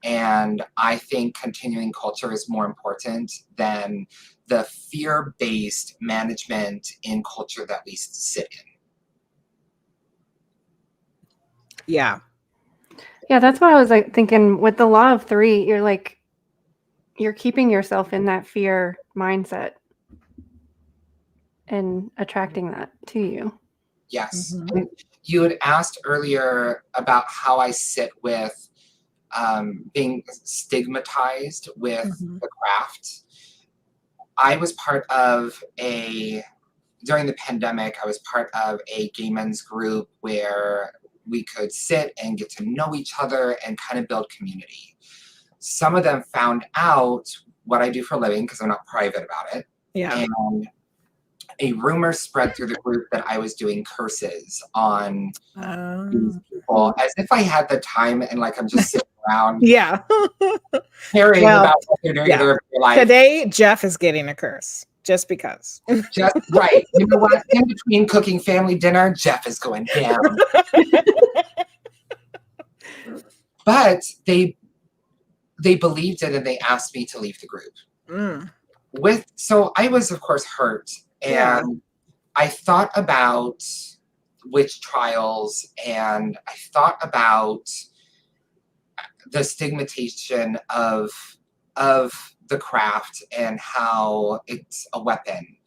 And I think continuing culture is more important than the fear-based management in culture that we sit in. Yeah. Yeah, that's what I was thinking. With the law of three, you're keeping yourself in that fear mindset and attracting that to you. Yes. And you had asked earlier about how I sit with being stigmatized with the craft. I was during the pandemic, I was part of a gay men's group where we could sit and get to know each other and kind of build community. Some of them found out what I do for a living, because I'm not private about it. Yeah. And a rumor spread through the group that I was doing curses on these people, as if I had the time and I'm just sitting around. Yeah. Caring about what they're doing in their life. Today, Jeff is getting a curse. Just because. Just right. You know what? In between cooking family dinner, Jeff is going down. But they believed it, and they asked me to leave the group. So I was, of course, hurt. And I thought about witch trials, and I thought about the stigmatization of the craft and how it's a weapon.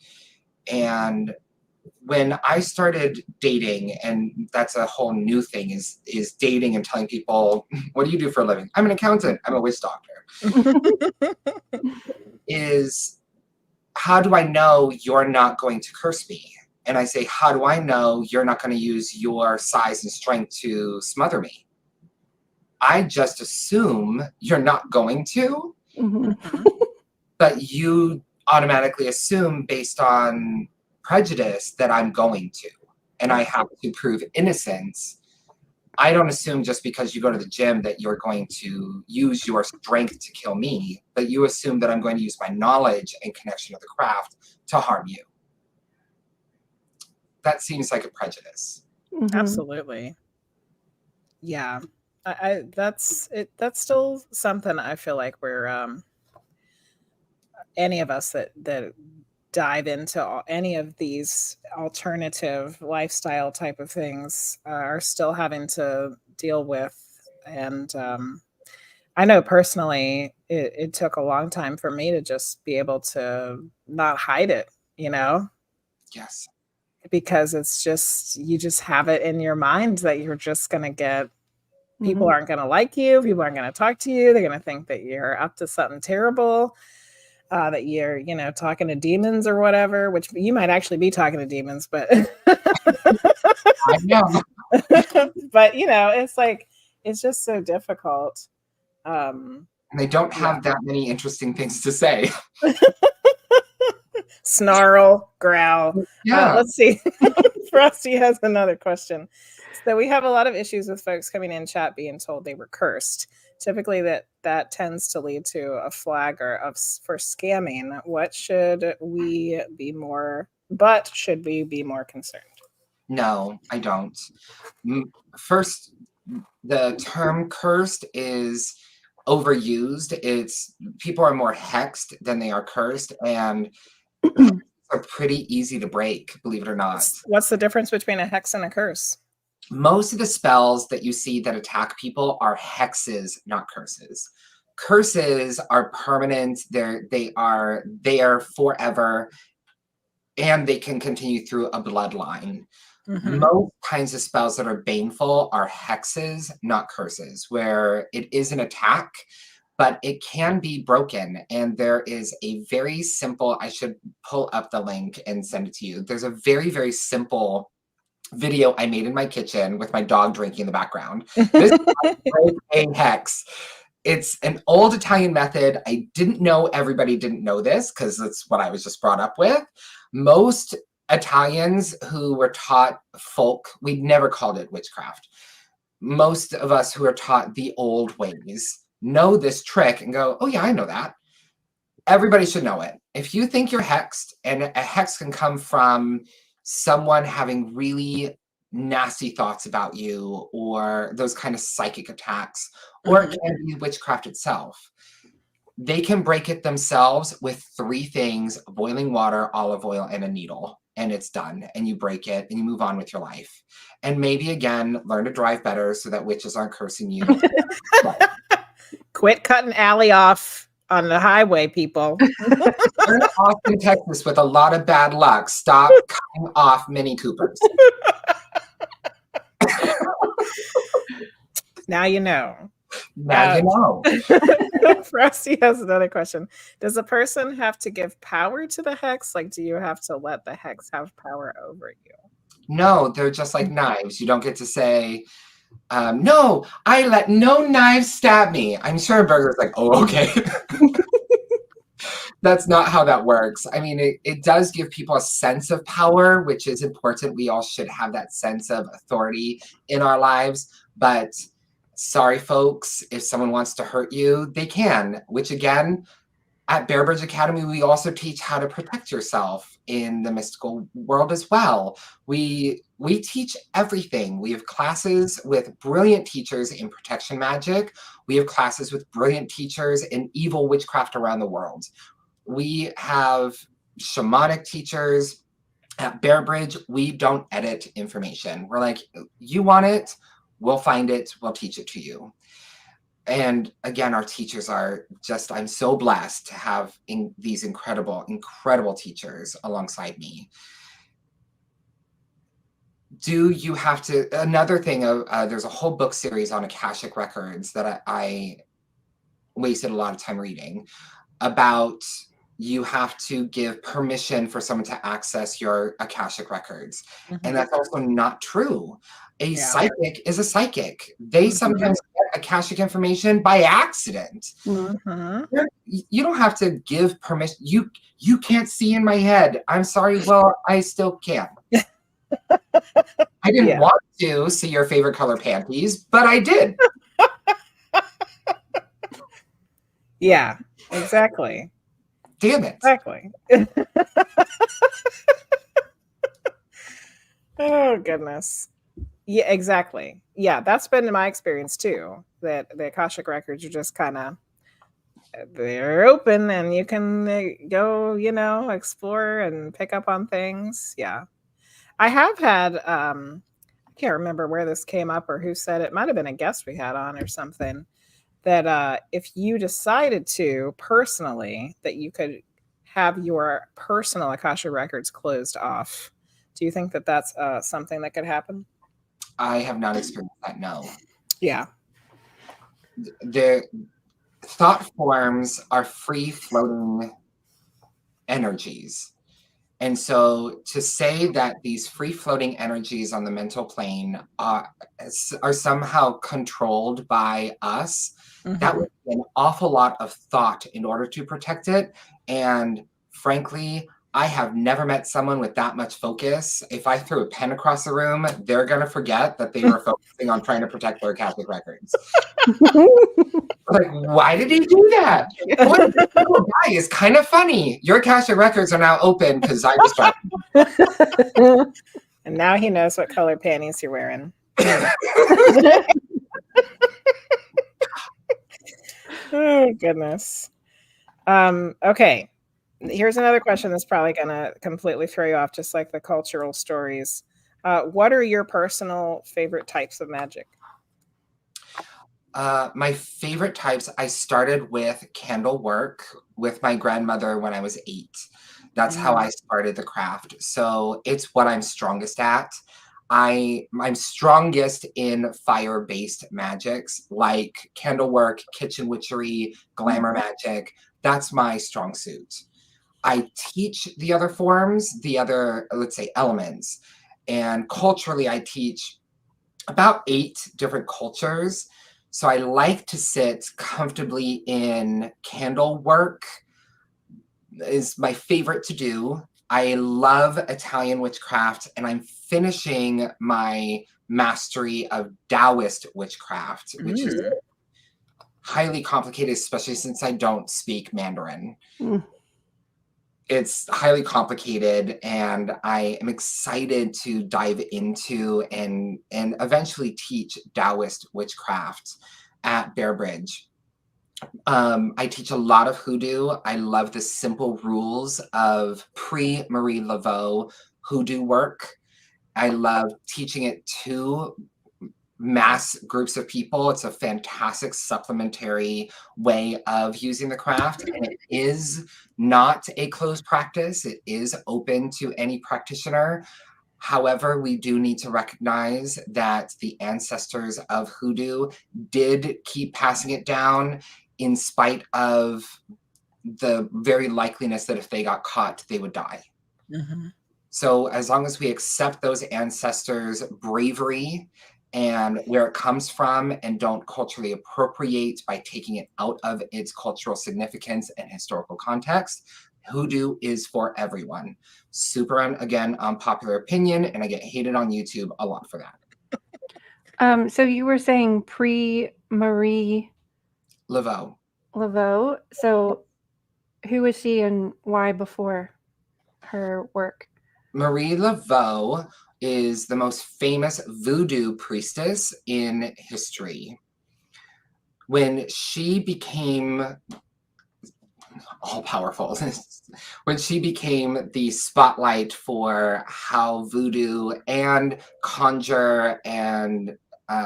And when I started dating, and that's a whole new thing, is dating and telling people, what do you do for a living? I'm an accountant. I'm a witch doctor. Is, how do I know you're not going to curse me? And I say, how do I know you're not going to use your size and strength to smother me? I just assume you're not going to, but you automatically assume based on prejudice that I'm going to, and I have to prove innocence. I don't assume just because you go to the gym that you're going to use your strength to kill me, but you assume that I'm going to use my knowledge and connection to the craft to harm you. That seems like a prejudice. Absolutely. Yeah. I that's it. That's still something I feel like we're any of us that dive into any of these alternative lifestyle type of things are still having to deal with. And I know personally, it took a long time for me to just be able to not hide it, Yes. because it's just, you just have it in your mind that you're just going to get, people aren't going to like you. People aren't going to talk to you. They're going to think that you're up to something terrible, that you're, talking to demons or whatever, which you might actually be talking to demons, but I know. but it's like, it's just so difficult. And they don't have that many interesting things to say. Snarl, growl. Yeah. Let's see. Frosty has another question. So we have a lot of issues with folks coming in chat being told they were cursed. Typically that tends to lead to a flag for scamming. Should we be more concerned? No, I don't. First, the term cursed is overused. It's, people are more hexed than they are cursed, and are pretty easy to break, believe it or not. What's the difference between a hex and a curse? Most of the spells that you see that attack people are hexes, not curses. Curses are permanent. They are there forever, and they can continue through a bloodline. Most kinds of spells that are baneful are hexes, not curses, where it is an attack, but it can be broken. And there is a very simple, I should pull up the link and send it to you. There's a very, very simple video I made in my kitchen with my dog drinking in the background. This is break a hex. It's an old Italian method. I didn't know everybody didn't know this, because that's what I was just brought up with. Most Italians who were taught folk, we never called it witchcraft. Most of us who are taught the old ways know this trick and go, oh yeah, I know that. Everybody should know it. If you think you're hexed, and a hex can come from someone having really nasty thoughts about you, or those kind of psychic attacks, or it can be witchcraft itself. They can break it themselves with 3 things: boiling water, olive oil, and a needle. And it's done. And you break it and you move on with your life. And maybe, again, learn to drive better so that witches aren't cursing you. Quit cutting Aly off on the highway, people. You're in Austin, Texas with a lot of bad luck. Stop cutting off Mini Coopers. Now you know. Now you know. Frosty has another question. Does a person have to give power to the hex? Like, do you have to let the hex have power over you? No, they're just like knives. You don't get to say, no, I let no knives stab me. I'm sure Burger's like, oh, okay. That's not how that works. I mean, it does give people a sense of power, which is important. We all should have that sense of authority in our lives. But sorry, folks, if someone wants to hurt you, they can. Which, again, at Bear Bridge Academy, we also teach how to protect yourself in the mystical world as well. We teach everything. We have classes with brilliant teachers in protection magic. We have classes with brilliant teachers in evil witchcraft around the world. We have shamanic teachers At Bear Bridge, we don't edit information. We're like, you want it, we'll find it, we'll teach it to you. And again, our teachers are just, I'm so blessed to have these incredible, incredible teachers alongside me. Do you have to, another thing, there's a whole book series on Akashic Records that I wasted a lot of time reading about you have to give permission for someone to access your Akashic Records. And that's also not true. A psychic is a psychic. They sometimes get Akashic information by accident. You don't have to give permission. You can't see in my head. I'm sorry. Well, I still can. I didn't want to see your favorite color panties, but I did. Yeah, exactly. Damn it. Exactly. Oh, goodness. Yeah, exactly. Yeah, that's been my experience too, that the Akashic Records are just kind of, they're open and you can go, explore and pick up on things. Yeah. I have had, I can't remember where this came up or who said it. Might have been a guest we had on or something, that if you decided to personally, that you could have your personal Akasha Records closed off. Do you think that that's something that could happen? I have not experienced that, no. Yeah. The thought forms are free-floating energies. And so to say that these free-floating energies on the mental plane are somehow controlled by us, that would be an awful lot of thought in order to protect it. And frankly, I have never met someone with that much focus. If I threw a pen across the room, they're going to forget that they were focusing on trying to protect their Catholic records. Like, why did he do that? What little guy is kind of funny. Your Catholic records are now open because I was trying. And now he knows what color panties you're wearing. Oh, goodness. Okay. Here's another question that's probably going to completely throw you off, just like the cultural stories. What are your personal favorite types of magic? My favorite types, I started with candle work with my grandmother when I was 8. That's how I started the craft. So it's what I'm strongest at. I'm strongest in fire-based magics like candle work, kitchen witchery, glamour magic. That's my strong suit. I teach the other forms, the other, let's say, elements. And culturally, I teach about 8 different cultures. So I like to sit comfortably in candle work, is my favorite to do. I love Italian witchcraft, and I'm finishing my mastery of Taoist witchcraft, which is highly complicated, especially since I don't speak Mandarin. It's highly complicated, and I am excited to dive into and eventually teach Taoist witchcraft at Bear Bridge. I teach a lot of hoodoo. I love the simple rules of pre-Marie Laveau hoodoo work. I love teaching it to mass groups of people. It's a fantastic supplementary way of using the craft, and it is not a closed practice. It is open to any practitioner. However, we do need to recognize that the ancestors of hoodoo did keep passing it down in spite of the very likeliness that if they got caught, they would die. So as long as we accept those ancestors' bravery and where it comes from and don't culturally appropriate by taking it out of its cultural significance and historical context, hoodoo is for everyone. Super, again, unpopular opinion, and I get hated on YouTube a lot for that. So you were saying pre-Marie Laveau. So who was she and why before her work? Marie Laveau is the most famous voodoo priestess in history. When she became, all powerful, when she became the spotlight for how voodoo and conjure and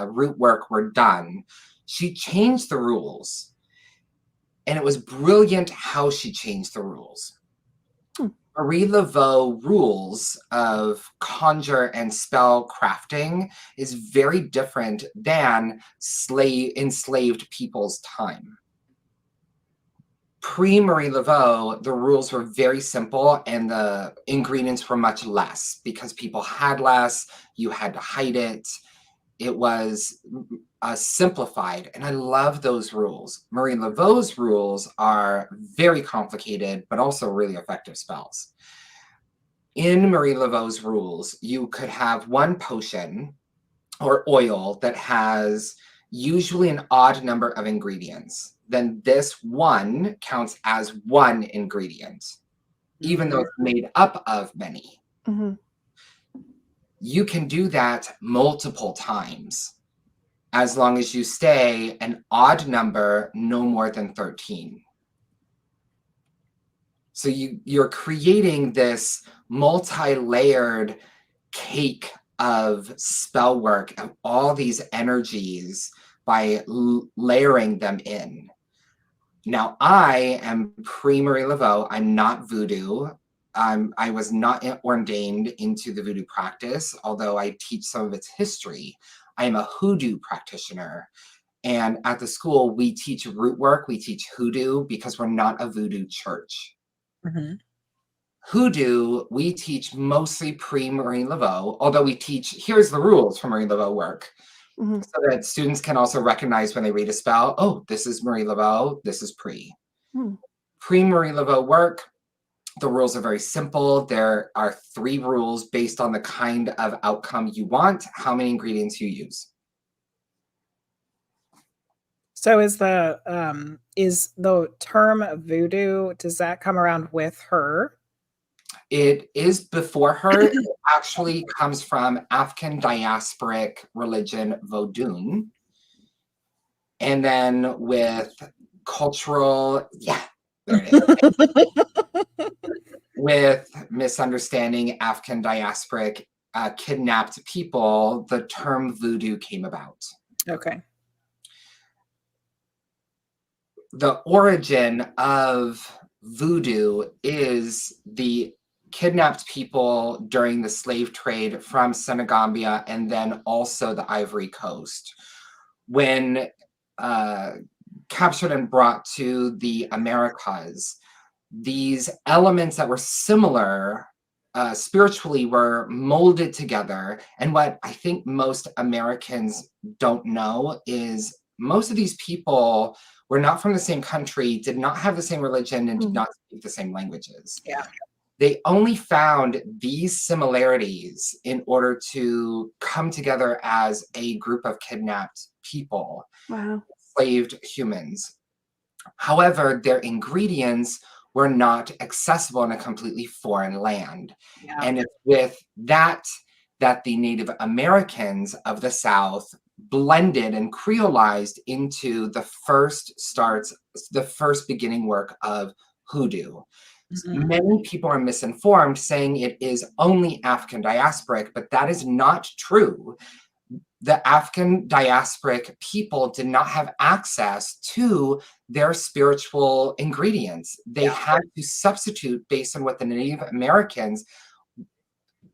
root work were done, she changed the rules. And it was brilliant how she changed the rules. Marie Laveau rules of conjure and spell crafting is very different than enslaved people's time. Pre-Marie Laveau, the rules were very simple and the ingredients were much less because people had less, you had to hide it. It was simplified, and I love those rules. Marie Laveau's rules are very complicated, but also really effective spells. In Marie Laveau's rules, you could have one potion or oil that has usually an odd number of ingredients. Then this one counts as one ingredient, even though it's made up of many. Mm-hmm. You can do that multiple times, as long as you stay an odd number, no more than 13. So you're creating this multi-layered cake of spell work of all these energies by layering them in. Now, I am pre-Marie Laveau. I'm not voodoo. I was not ordained into the voodoo practice, although I teach some of its history. I am a hoodoo practitioner. And at the school, we teach root work, we teach hoodoo because we're not a voodoo church. Mm-hmm. Hoodoo, we teach mostly pre-Marie Laveau, although we teach, here's the rules for Marie Laveau work. Mm-hmm. So that students can also recognize when they read a spell, oh, this is Marie Laveau, this is pre. Mm-hmm. Pre-Marie Laveau work, the rules are very simple. There are 3 rules based on the kind of outcome you want, how many ingredients you use. So is the term voodoo, does that come around with her? It is before her. It actually comes from African diasporic religion Vodun. And then with cultural, there it is. With misunderstanding African diasporic kidnapped people, the term voodoo came about. Okay. The origin of voodoo is the kidnapped people during the slave trade from Senegambia and then also the Ivory Coast. When captured and brought to the Americas, these elements that were similar spiritually were molded together. And what I think most Americans don't know is most of these people were not from the same country, did not have the same religion, and did not speak the same languages. Yeah. They only found these similarities in order to come together as a group of kidnapped people, enslaved humans. However, their ingredients were not accessible in a completely foreign land. Yeah. And it's with that the Native Americans of the South blended and creolized into the first beginning work of hoodoo. Mm-hmm. Many people are misinformed, saying it is only African diasporic, but that is not true. The African diasporic people did not have access to their spiritual ingredients. They had to substitute based on what the Native Americans,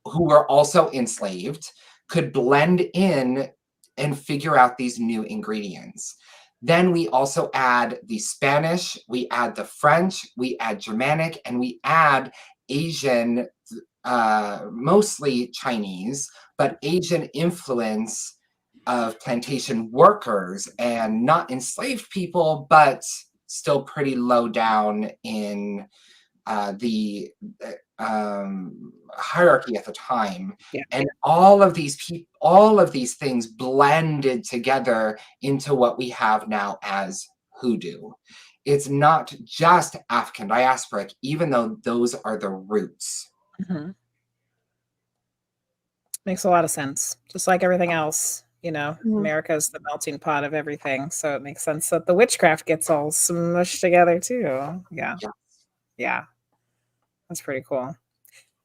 who were also enslaved, could blend in and figure out these new ingredients. Then we also add the Spanish, we add the French, we add Germanic, and we add Asian, mostly Chinese, but Asian influence of plantation workers and not enslaved people, but still pretty low down in the hierarchy at the time. Yeah. And all of these things blended together into what we have now as hoodoo. It's not just African diasporic, even though those are the roots. Mm-hmm. Makes a lot of sense. Just like everything else, You know, America is the melting pot of everything. So it makes sense that the witchcraft gets all smushed together too. Yeah. Yeah. That's pretty cool.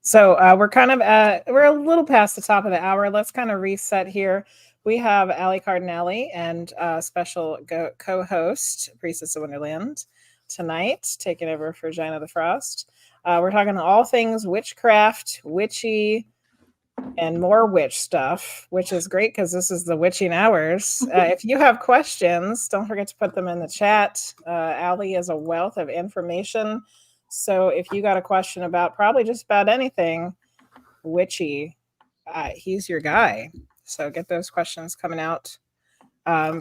So we're a little past the top of the hour. Let's kind of reset here. We have Aly Cardinalli and special co-host, Priestess of Wonderland, tonight, taking over for Gina the Frost. We're talking all things witchcraft, witchy, and more witch stuff, which is great because this is the witching hours. If you have questions, don't forget to put them in the chat. Aly is a wealth of information. So if you got a question about probably just about anything witchy, he's your guy. So get those questions coming out.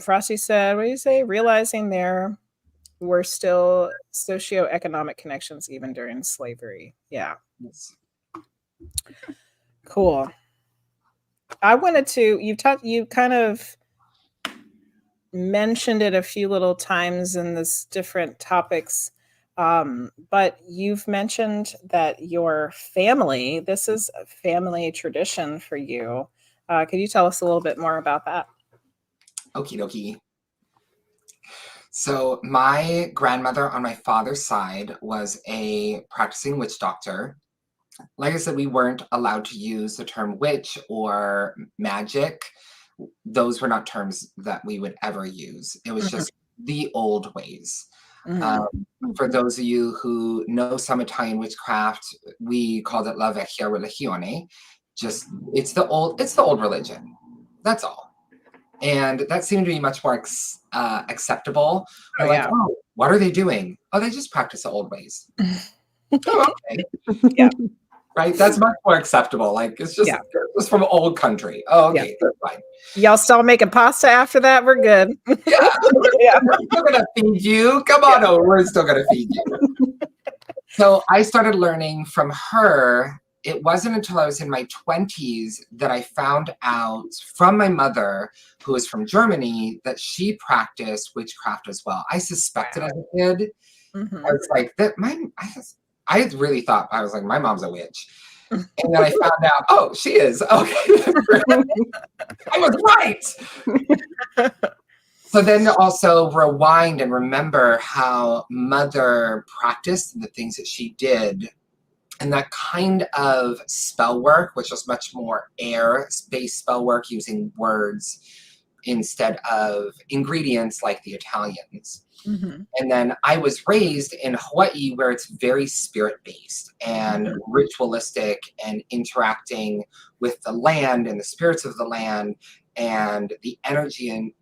Frosty said, what do you say? Realizing there were still socioeconomic connections even during slavery. Yeah. Yes. Cool. I wanted to, you kind of mentioned it a few little times in this different topics. But you've mentioned that your family, this is a family tradition for you. Could you tell us a little bit more about that? Okie dokie. So my grandmother on my father's side was a practicing witch doctor. Like I said, we weren't allowed to use the term witch or magic. Those were not terms that we would ever use. It was just the old ways. For those of you who know some Italian witchcraft, we called it la vecchia religione. Just it's the old religion. That's all. And that seemed to be much more acceptable. We're like, oh, what are they doing? Oh, they just practice the old ways. Oh, okay. Yeah. Right? That's much more acceptable. Like, it's just it's from old country. Oh, okay, that's fine. Y'all still making pasta after that? We're good. Yeah. We're still going to feed you. Come on over. We're still going to feed you. So I started learning from her. It wasn't until I was in my 20s that I found out from my mother, who was from Germany, that she practiced witchcraft as well. I suspected as a kid. I was like, I really thought, I was like, my mom's a witch. And then I found out, oh, she is. Okay. I was right. So then also rewind and remember how mother practiced and the things that she did. And that kind of spell work, which was much more air-based spell work using words instead of ingredients like the Italians. And then I was raised in Hawaii, where it's very spirit-based and ritualistic and interacting with the land and the spirits of the land and the energy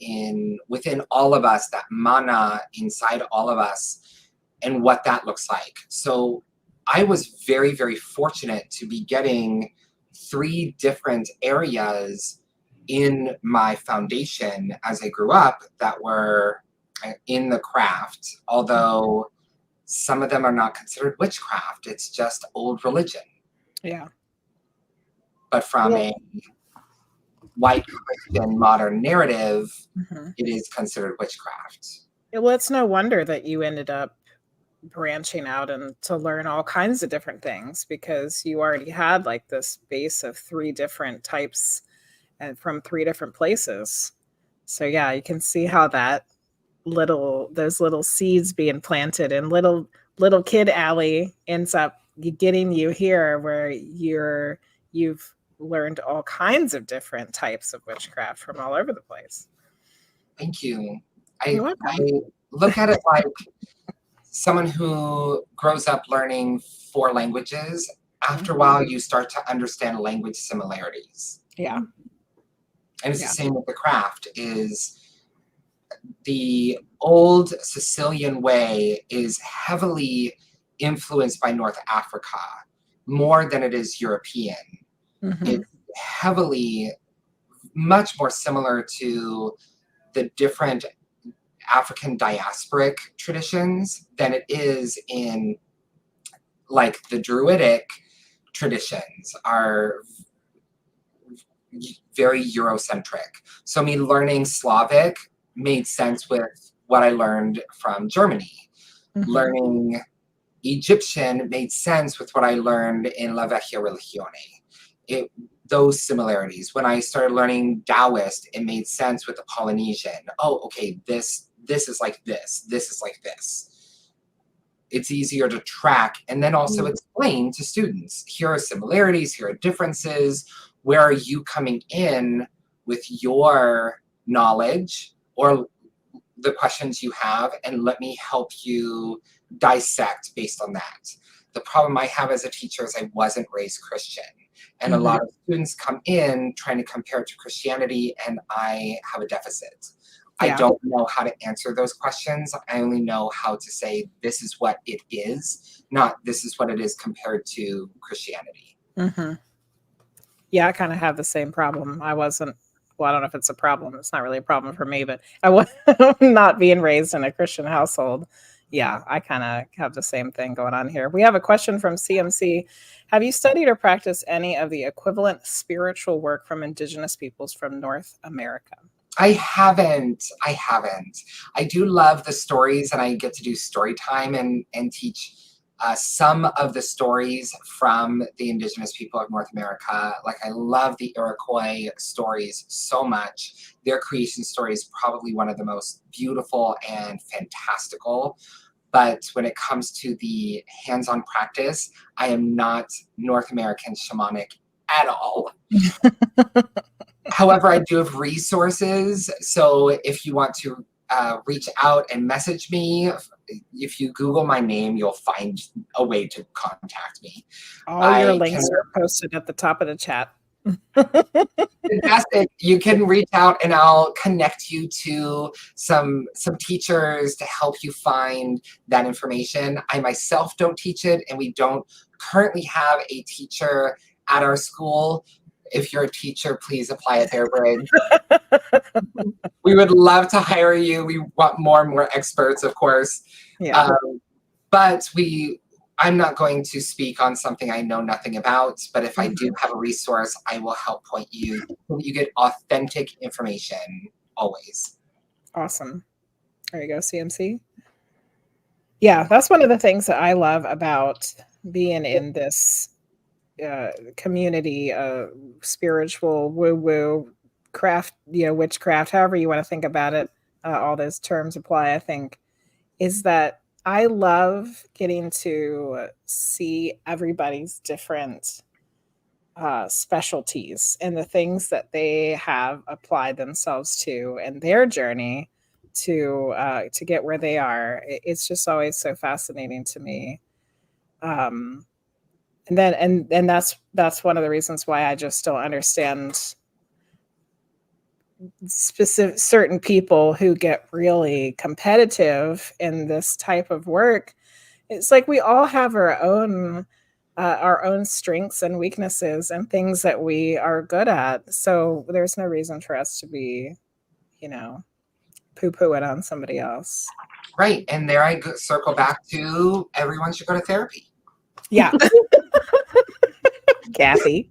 within all of us, that mana inside all of us, and what that looks like. So I was very, very fortunate to be getting 3 different areas in my foundation as I grew up that were in the craft, although some of them are not considered witchcraft. It's just old religion. Yeah. But from a white Christian modern narrative, it is considered witchcraft. Well, it's no wonder that you ended up branching out and to learn all kinds of different things, because you already had like this base of 3 different types and from 3 different places. So yeah, you can see how those little seeds being planted and little kid Aly ends up getting you here where you've learned all kinds of different types of witchcraft from all over the place. Thank you. I look at it like someone who grows up learning 4 languages. After a while, you start to understand language similarities. Yeah. And it's the same with the craft. Is the old Sicilian way is heavily influenced by North Africa more than it is European. It's heavily, much more similar to the different African diasporic traditions than it is in, like, the Druidic traditions are very Eurocentric. So me learning Slavic made sense with what I learned from Germany. Learning Egyptian made sense with what I learned in La Vecchia Religione. those similarities. When I started learning Taoist, it made sense with the Polynesian. Oh, okay, this is like this is like this. It's easier to track and then also explain to students, here are similarities, here are differences, where are you coming in with your knowledge or the questions you have, and let me help you dissect based on that. The problem I have as a teacher is I wasn't raised Christian. And a lot of students come in trying to compare it to Christianity, and I have a deficit. I don't know how to answer those questions. I only know how to say this is what it is, not this is what it is compared to Christianity. Yeah, I kind of have the same problem. I wasn't, well, I don't know if it's a problem. It's not really a problem for me, but I was not being raised in a Christian household. Yeah, I kind of have the same thing going on here. We have a question from CMC. Have you studied or practiced any of the equivalent spiritual work from indigenous peoples from North America? I haven't. I do love the stories, and I get to do story time and teach some of the stories from the indigenous people of North America. Like, I love the Iroquois stories so much. Their creation story is probably one of the most beautiful and fantastical. But when it comes to the hands-on practice, I am not North American shamanic at all. However, I do have resources. So if you want to reach out and message me, if you Google my name, you'll find a way to contact me. All your links are posted at the top of the chat. Fantastic. You can reach out and I'll connect you to some teachers to help you find that information. I myself don't teach it, and we don't currently have a teacher at our school. If you're a teacher, please apply at Bearbridge. We would love to hire you. We want more and more experts, of course. Yeah. But I'm not going to speak on something I know nothing about, but if I do have a resource, I will help point you. You get authentic information always. Awesome. There you go, CMC. Yeah, that's one of the things that I love about being in this community, spiritual woo-woo craft, witchcraft, however you want to think about it. All those terms apply, I think, is that I love getting to see everybody's different specialties and the things that they have applied themselves to and their journey to get where they are. It's just always so fascinating to me. And that's one of the reasons why I just don't understand certain people who get really competitive in this type of work. It's like we all have our own strengths and weaknesses and things that we are good at. So there's no reason for us to be, poo-poo it on somebody else. Right. And there I circle back to everyone should go to therapy. Yeah. Kathy.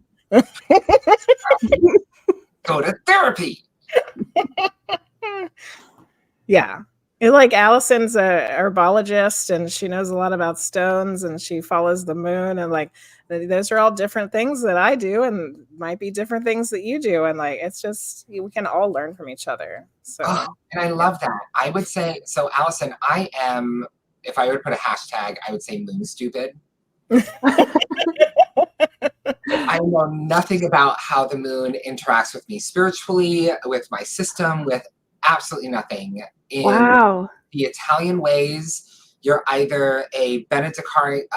Go to therapy. Yeah. Like Alyson's a herbologist, and she knows a lot about stones, and she follows the moon, and like those are all different things that I do, and might be different things that you do, and like it's just we can all learn from each other. So and I love that. I would say so, Alyson. I am, if I were to put a hashtag, I would say moon stupid. I know nothing about how the moon interacts with me spiritually, with my system, with absolutely nothing. In the Italian ways, you're either a Benedictine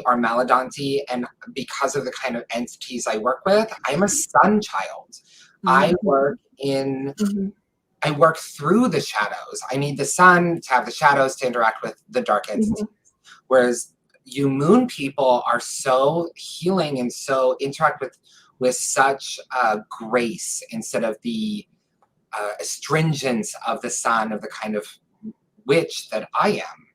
or Maledante, and because of the kind of entities I work with, I'm a sun child. I work through the shadows. I need the sun to have the shadows to interact with the dark entities. Whereas you moon people are so healing and so interact with such grace instead of the astringence of the sun, of the kind of witch that I am.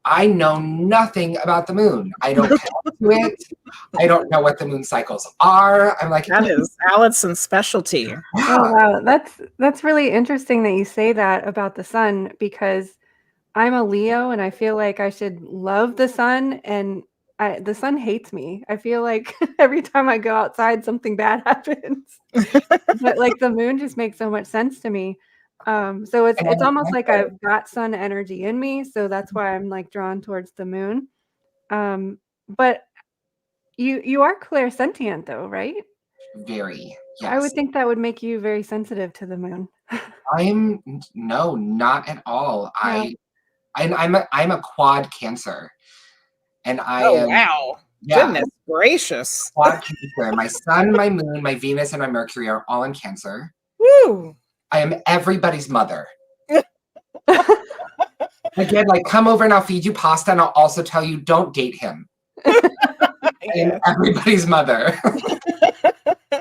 I know nothing about the moon. I don't connect to it. I don't know what the moon cycles are. I'm like, that is Alyson's specialty. Yeah. Oh wow, that's really interesting that you say that about the sun, because I'm a Leo and I feel like I should love the sun, and the sun hates me. I feel like every time I go outside, something bad happens. But like the moon just makes so much sense to me. So it's almost like I've got sun energy in me, so that's why I'm like drawn towards the moon. But you are clairsentient though, right? Very, I would yes. think that would make you very sensitive to the moon. No, not at all. Yeah. I'm a quad Cancer, and I Oh, am wow. yeah, Goodness gracious. quad Cancer. My sun, my moon, my Venus, and my Mercury are all in Cancer. Woo. I am everybody's mother. Again, like, come over and I'll feed you pasta, and I'll also tell you don't date him. I am everybody's mother.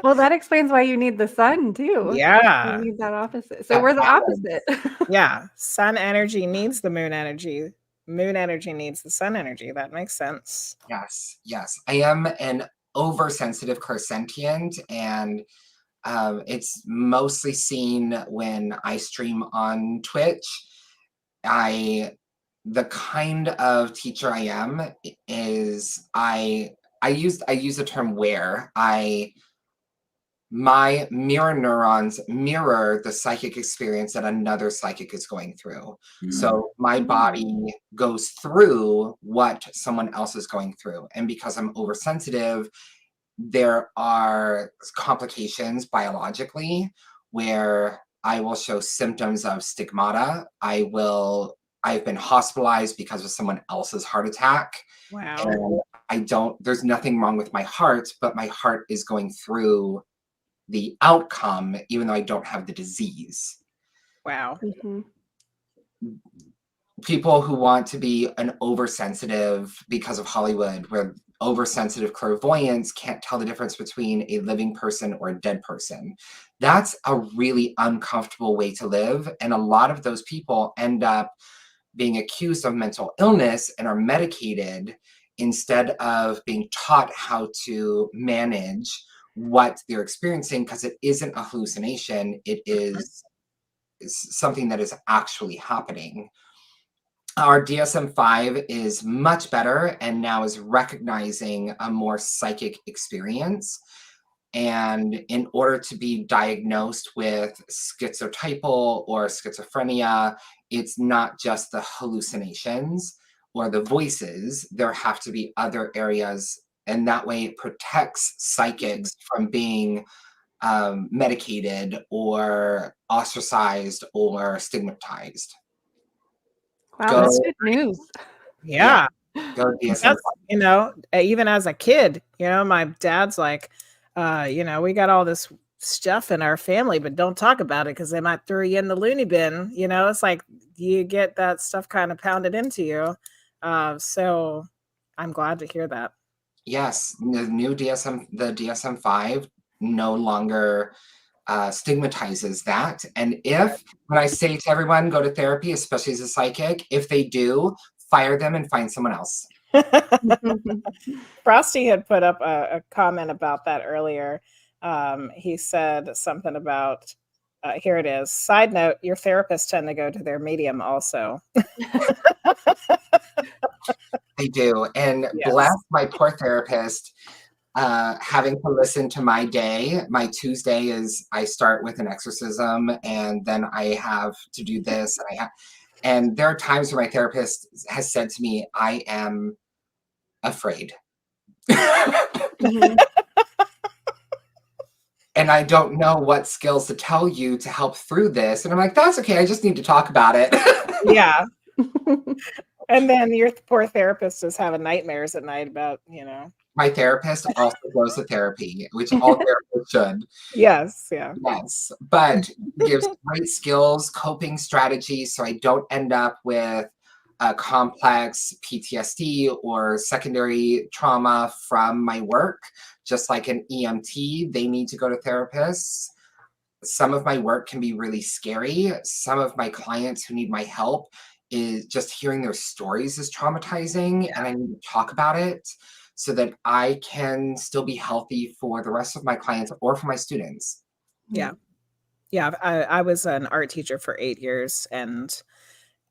Well, that explains why you need the sun too. Yeah. You need that opposite. So we're the opposite. Yeah. Sun energy needs the moon energy. Moon energy needs the sun energy. That makes sense. Yes. I am an oversensitive clairsentient, and it's mostly seen when I stream on Twitch. The kind of teacher I am is I use the term where my mirror neurons mirror the psychic experience that another psychic is going through. So my body goes through what someone else is going through. And because I'm oversensitive, there are complications biologically where I will show symptoms of stigmata. I've been hospitalized because of someone else's heart attack. Wow. And there's nothing wrong with my heart, but my heart is going through the outcome, even though I don't have the disease. Wow. People who want to be an oversensitive because of Hollywood, where oversensitive clairvoyants can't tell the difference between a living person or a dead person. That's a really uncomfortable way to live. And a lot of those people end up being accused of mental illness and are medicated instead of being taught how to manage what they're experiencing, because it isn't a hallucination. It is something that is actually happening. Our DSM-5 is much better and now is recognizing a more psychic experience. And in order to be diagnosed with schizotypal or schizophrenia, it's not just the hallucinations or the voices. There have to be other areas, and that way it protects psychics from being medicated or ostracized or stigmatized. Wow, that's good news. Yeah. Go That's, even as a kid, my dad's like, we got all this stuff in our family, but don't talk about it because they might throw you in the loony bin. It's like you get that stuff kind of pounded into you. So I'm glad to hear that. Yes, the new DSM-5 no longer stigmatizes that. And when I say to everyone, go to therapy, especially as a psychic, if they do, fire them and find someone else. Frosty had put up a comment about that earlier. He said something about, here it is. Side note, your therapists tend to go to their medium also. They do. And Yes. Bless my poor therapist, having to listen to my day. My Tuesday is I start with an exorcism, and then I have to do this, and there are times where my therapist has said to me, I am afraid. And I don't know what skills to tell you to help through this. And I'm like, that's okay. I just need to talk about it. Yeah. And then your poor therapist is having nightmares at night about, My therapist also goes to therapy, which all therapists should. Yes, yeah. Yes, but gives great skills, coping strategies, so I don't end up with a complex PTSD or secondary trauma from my work. Just like an EMT, they need to go to therapists. Some of my work can be really scary. Some of my clients who need my help, is just hearing their stories is traumatizing, and I need to talk about it so that I can still be healthy for the rest of my clients or for my students. Yeah. Yeah. I was an art teacher for 8 years, and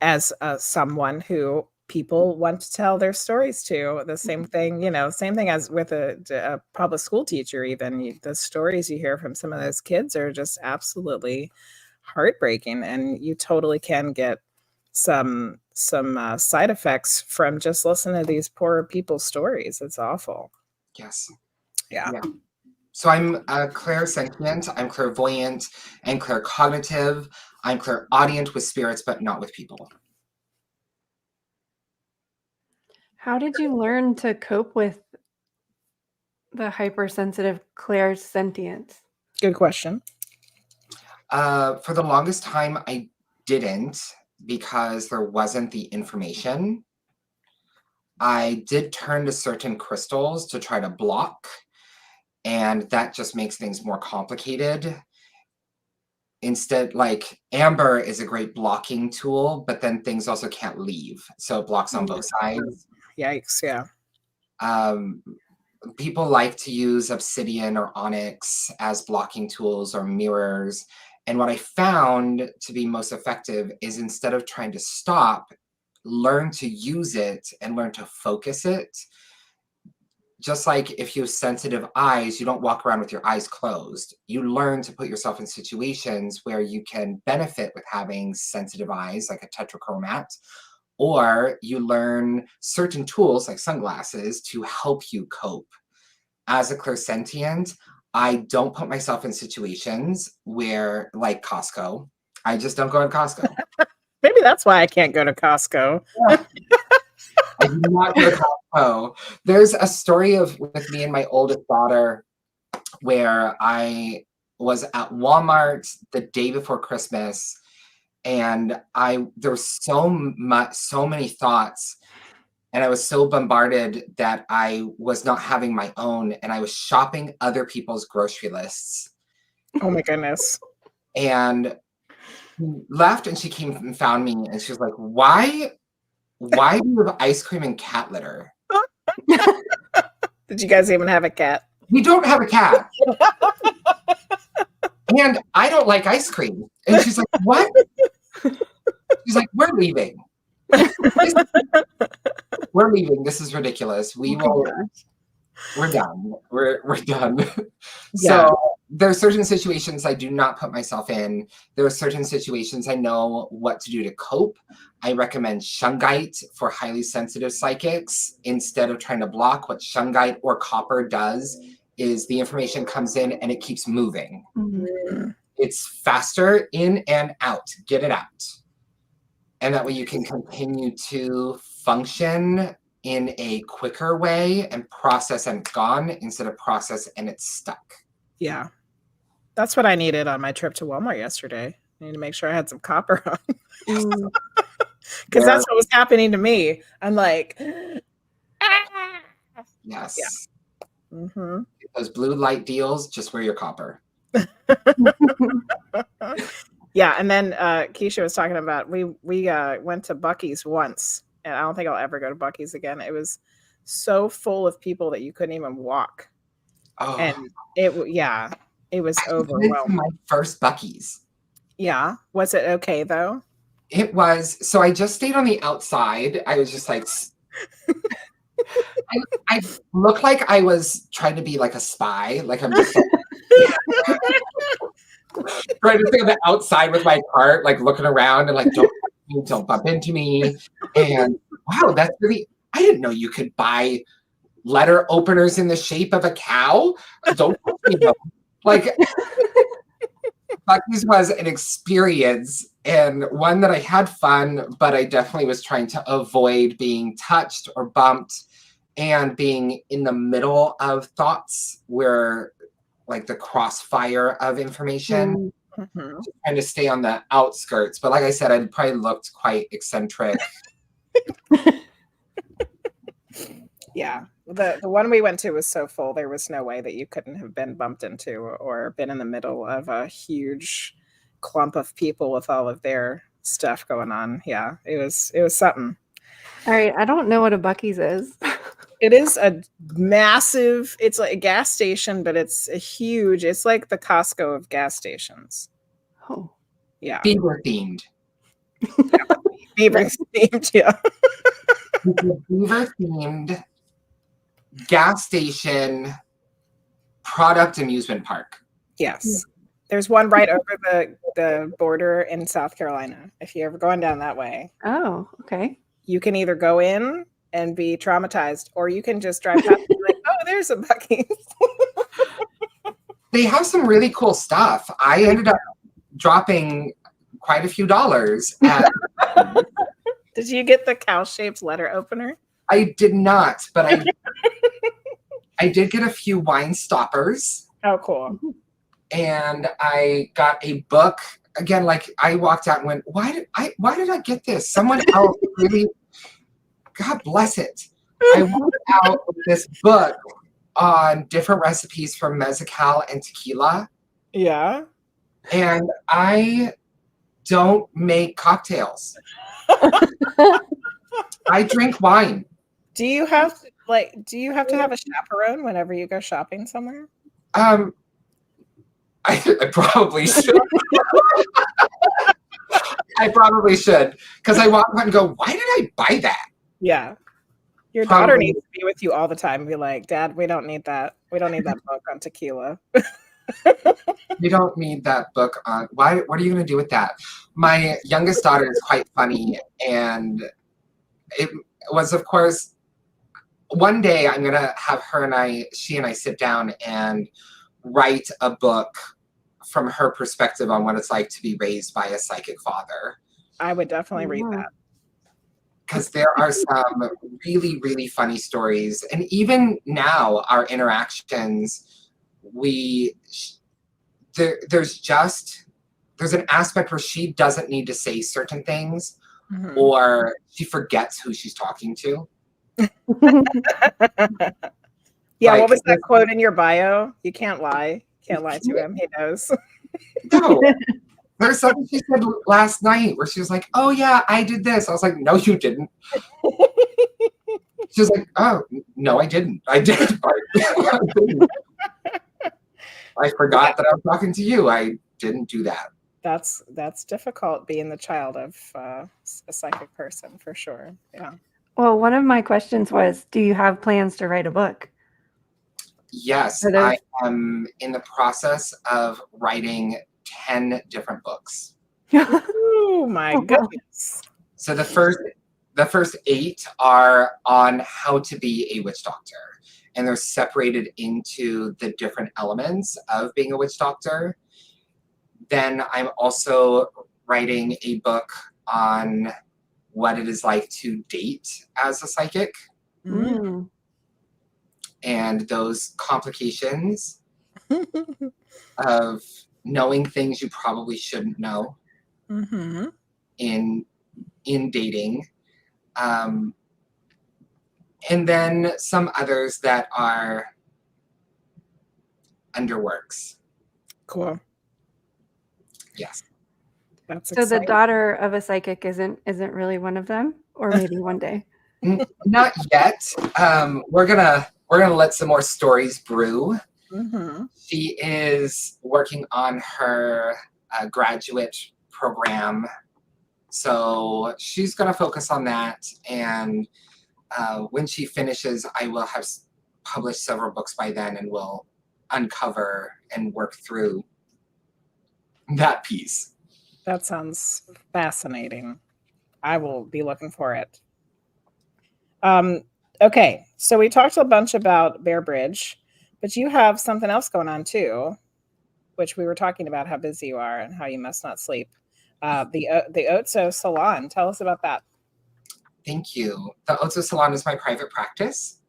as someone who people want to tell their stories to. The same thing, same thing as with a public school teacher. Even the stories you hear from some of those kids are just absolutely heartbreaking, and you totally can get some side effects from just listening to these poor people's stories. It's awful. Yes. Yeah. So I'm clairsentient, I'm clairvoyant, and claircognitive. I'm clairaudient with spirits, but not with people. How did you learn to cope with the hypersensitive clairsentience? Good question. For the longest time, I didn't, because there wasn't the information. I did turn to certain crystals to try to block, and that just makes things more complicated. Instead, like amber is a great blocking tool, but then things also can't leave, so it blocks on both sides. Yikes. Yeah. People like to use obsidian or onyx as blocking tools or mirrors, and what I found to be most effective is, instead of trying to stop, learn to use it and learn to focus it. Just like if you have sensitive eyes, you don't walk around with your eyes closed. You learn to put yourself in situations where you can benefit with having sensitive eyes, like a tetrachromat, or you learn certain tools like sunglasses to help you cope. As a clairsentient, I don't put myself in situations where, like Costco, I just don't go to Costco. Maybe that's why I can't go to Costco. Yeah. I do not go to Costco. There's a story with me and my oldest daughter where I was at Walmart the day before Christmas, and there was so many thoughts, and I was so bombarded that I was not having my own, and I was shopping other people's grocery lists. Oh my goodness. And left, and she came and found me, and she was like, why do you have ice cream and cat litter? Did you guys even have a cat? We don't have a cat. And I don't like ice cream. And she's like, what? She's like, we're leaving. We're leaving. This is ridiculous. We're done. We're done. Yeah. So there are certain situations I do not put myself in. There are certain situations I know what to do to cope. I recommend shungite for highly sensitive psychics. Instead of trying to block, what shungite or copper does is the information comes in and it keeps moving. Mm-hmm. It's faster in and out. Get it out. And that way you can continue to function in a quicker way and process and it's gone, instead of process and it's stuck. Yeah. That's what I needed on my trip to Walmart yesterday. I need to make sure I had some copper on. Because that's what was happening to me. I'm like, yes. Yeah. Mm-hmm. Those blue light deals, just wear your copper. Yeah, and then Keisha was talking about we went to Buc-ee's once, and I don't think I'll ever go to Buc-ee's again. It was so full of people that you couldn't even walk. Oh. And it was overwhelming. My first Buc-ee's. Yeah, was it okay though? It was. So I just stayed on the outside. I was just like, I looked like I was trying to be like a spy. Like I'm just like, trying to stay on the outside with my cart, like looking around and like, don't bump into me. And wow, that's really, I didn't know you could buy letter openers in the shape of a cow. Don't like, Buc-ee's was an experience, and one that I had fun, but I definitely was trying to avoid being touched or bumped and being in the middle of thoughts where like the crossfire of information. Mm-hmm. Trying to stay on the outskirts. But like I said, I probably looked quite eccentric. Yeah. The one we went to was so full, there was no way that you couldn't have been bumped into or been in the middle of a huge clump of people with all of their stuff going on. Yeah, it was something. All right, I don't know what a Buc-ee's is. It is a massive, it's like a gas station, but it's it's like the Costco of gas stations. Oh. Yeah. Beaver themed. Beaver themed, yeah. It's a beaver themed gas station product amusement park. Yes. There's one right over the border in South Carolina. If you're ever going down that way, Oh, okay. you can either go in and be traumatized, or you can just drive past and be like, oh, there's a Buc-ee's. They have some really cool stuff. I ended up dropping quite a few dollars at. Did you get the cow-shaped letter opener? I did not, but I did get a few wine stoppers. Oh, cool. And I got a book. Again, like I walked out and went, why did I get this? Someone else really, God bless it. I walked out with this book on different recipes for mezcal and tequila. Yeah. And I don't make cocktails. I drink wine. Do you have to have a chaperone whenever you go shopping somewhere? I probably should. I probably should. Because I walk out and go, why did I buy that? Yeah. Your daughter needs to be with you all the time and be like, Dad, we don't need that. We don't need that book on tequila. You don't need that book on what are you going to do with that? My youngest daughter is quite funny, and it was, of course, one day I'm going to have she and I sit down and write a book from her perspective on what it's like to be raised by a psychic father. I would definitely read that. Because there are some really, really funny stories. And even now, our interactions, there's an aspect where she doesn't need to say certain things, or she forgets who she's talking to. Yeah, like, what was that quote in your bio? You can't lie. Can't lie to him. He knows. No. There's something she said last night where she was like, oh, yeah, I did this. I was like, no, you didn't. She was like, oh, no, I didn't. I did. I forgot that I was talking to you. I didn't do that. That's difficult being the child of a psychic person, for sure. Yeah. Well, one of my questions was, do you have plans to write a book? Yes, I am in the process of writing 10 different books. Oh my goodness. So the first 8 are on how to be a witch doctor, and they're separated into the different elements of being a witch doctor. Then I'm also writing a book on what it is like to date as a psychic. And those complications of knowing things you probably shouldn't know in dating. And then some others that are under works. Cool. Yes. That's so exciting. The daughter of a psychic isn't really one of them, or maybe one day. Not yet. We're gonna let some more stories brew. She is working on her graduate program, so she's gonna focus on that. And when she finishes, I will have published several books by then, and we'll uncover and work through that piece. That sounds fascinating. I will be looking for it. Okay, so we talked a bunch about Bear Bridge, but you have something else going on too, which we were talking about how busy you are and how you must not sleep. The Otso Salon. Tell us about that. Thank you. The Otso Salon is my private practice.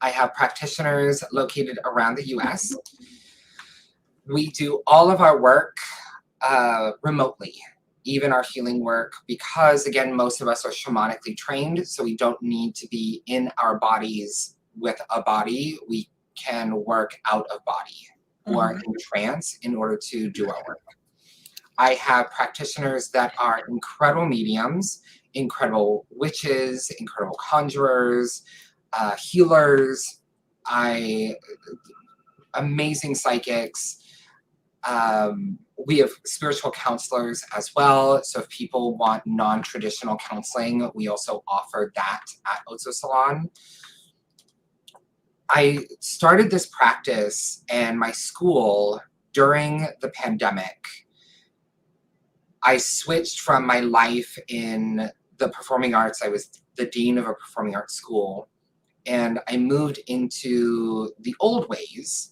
I have practitioners located around the U.S. We do all of our work remotely, even our healing work, because again, most of us are shamanically trained, so we don't need to be in our bodies with a body. We can work out of body or in trance in order to do our work. I have practitioners that are incredible mediums, incredible witches, incredible conjurers, healers, amazing psychics. We have spiritual counselors as well. So if people want non-traditional counseling, we also offer that at Ozo Salon. I started this practice and my school during the pandemic. I switched from my life in the performing arts. I was the dean of a performing arts school, and I moved into the old ways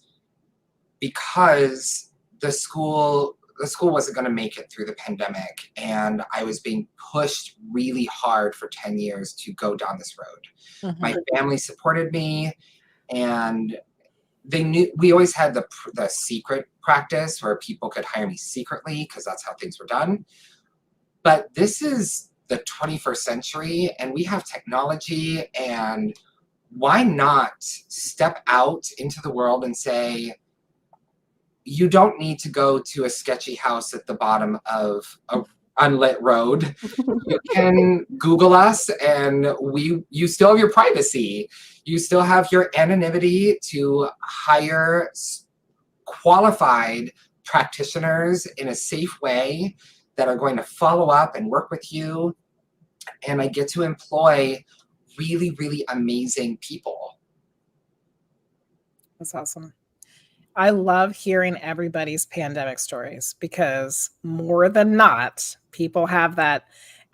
because the school wasn't going to make it through the pandemic, and I was being pushed really hard for 10 years to go down this road. My family supported me, and they knew we always had the secret practice where people could hire me secretly because that's how things were done. But this is the 21st century, and we have technology, and why not step out into the world and say, you don't need to go to a sketchy house at the bottom of a unlit road. You can Google us, and you still have your privacy. You still have your anonymity to hire qualified practitioners in a safe way that are going to follow up and work with you. And I get to employ really, really amazing people. That's awesome. I love hearing everybody's pandemic stories because more than not, people have that.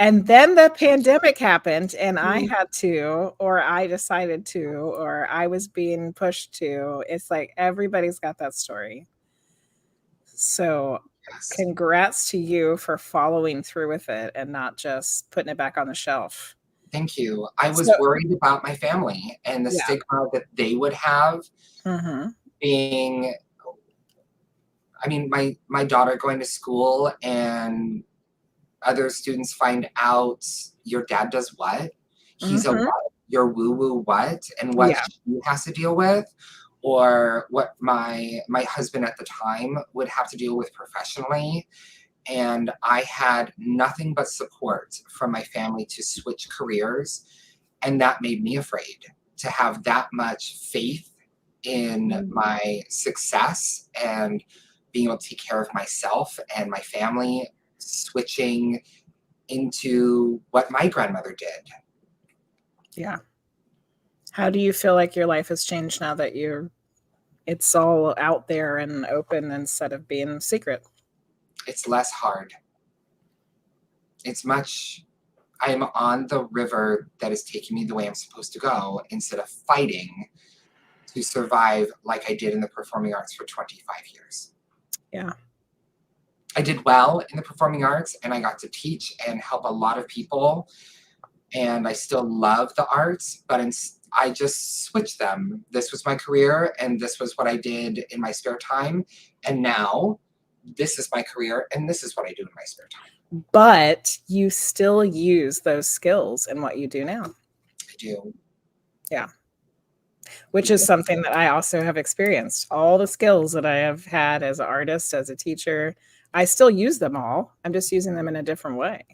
And then the pandemic happened and I had to, or I decided to, or I was being pushed to. It's like everybody's got that story. So congrats to you for following through with it and not just putting it back on the shelf. Thank you. I was worried about my family and the stigma that they would have. Being, I mean, my daughter going to school and other students find out your dad does what? He's a what? Your woo-woo what? And what she has to deal with, or what my husband at the time would have to deal with professionally. And I had nothing but support from my family to switch careers. And that made me afraid to have that much faith in my success and being able to take care of myself and my family, switching into what my grandmother did. Yeah. How do you feel like your life has changed now that it's all out there and open instead of being secret? It's less hard. I'm on the river that is taking me the way I'm supposed to go instead of fighting to survive like I did in the performing arts for 25 years. Yeah. I did well in the performing arts and I got to teach and help a lot of people. And I still love the arts, but I just switched them. This was my career and this was what I did in my spare time. And now this is my career and this is what I do in my spare time. But you still use those skills in what you do now. I do. Yeah. Which is something that I also have experienced. All the skills that I have had as an artist, as a teacher, I still use them all. I'm just using them in a different way.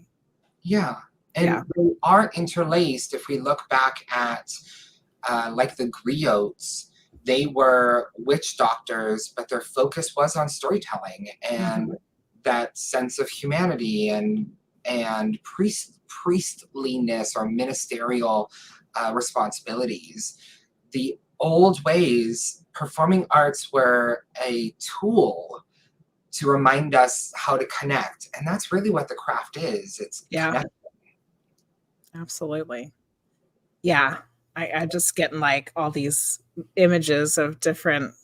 Yeah. And they are interlaced. If we look back at like the griots, they were witch doctors, but their focus was on storytelling and that sense of humanity and priestliness or ministerial responsibilities. The old ways, performing arts were a tool to remind us how to connect. And that's really what the craft is. It's connection. Absolutely. Yeah. I'm just getting like all these images of different,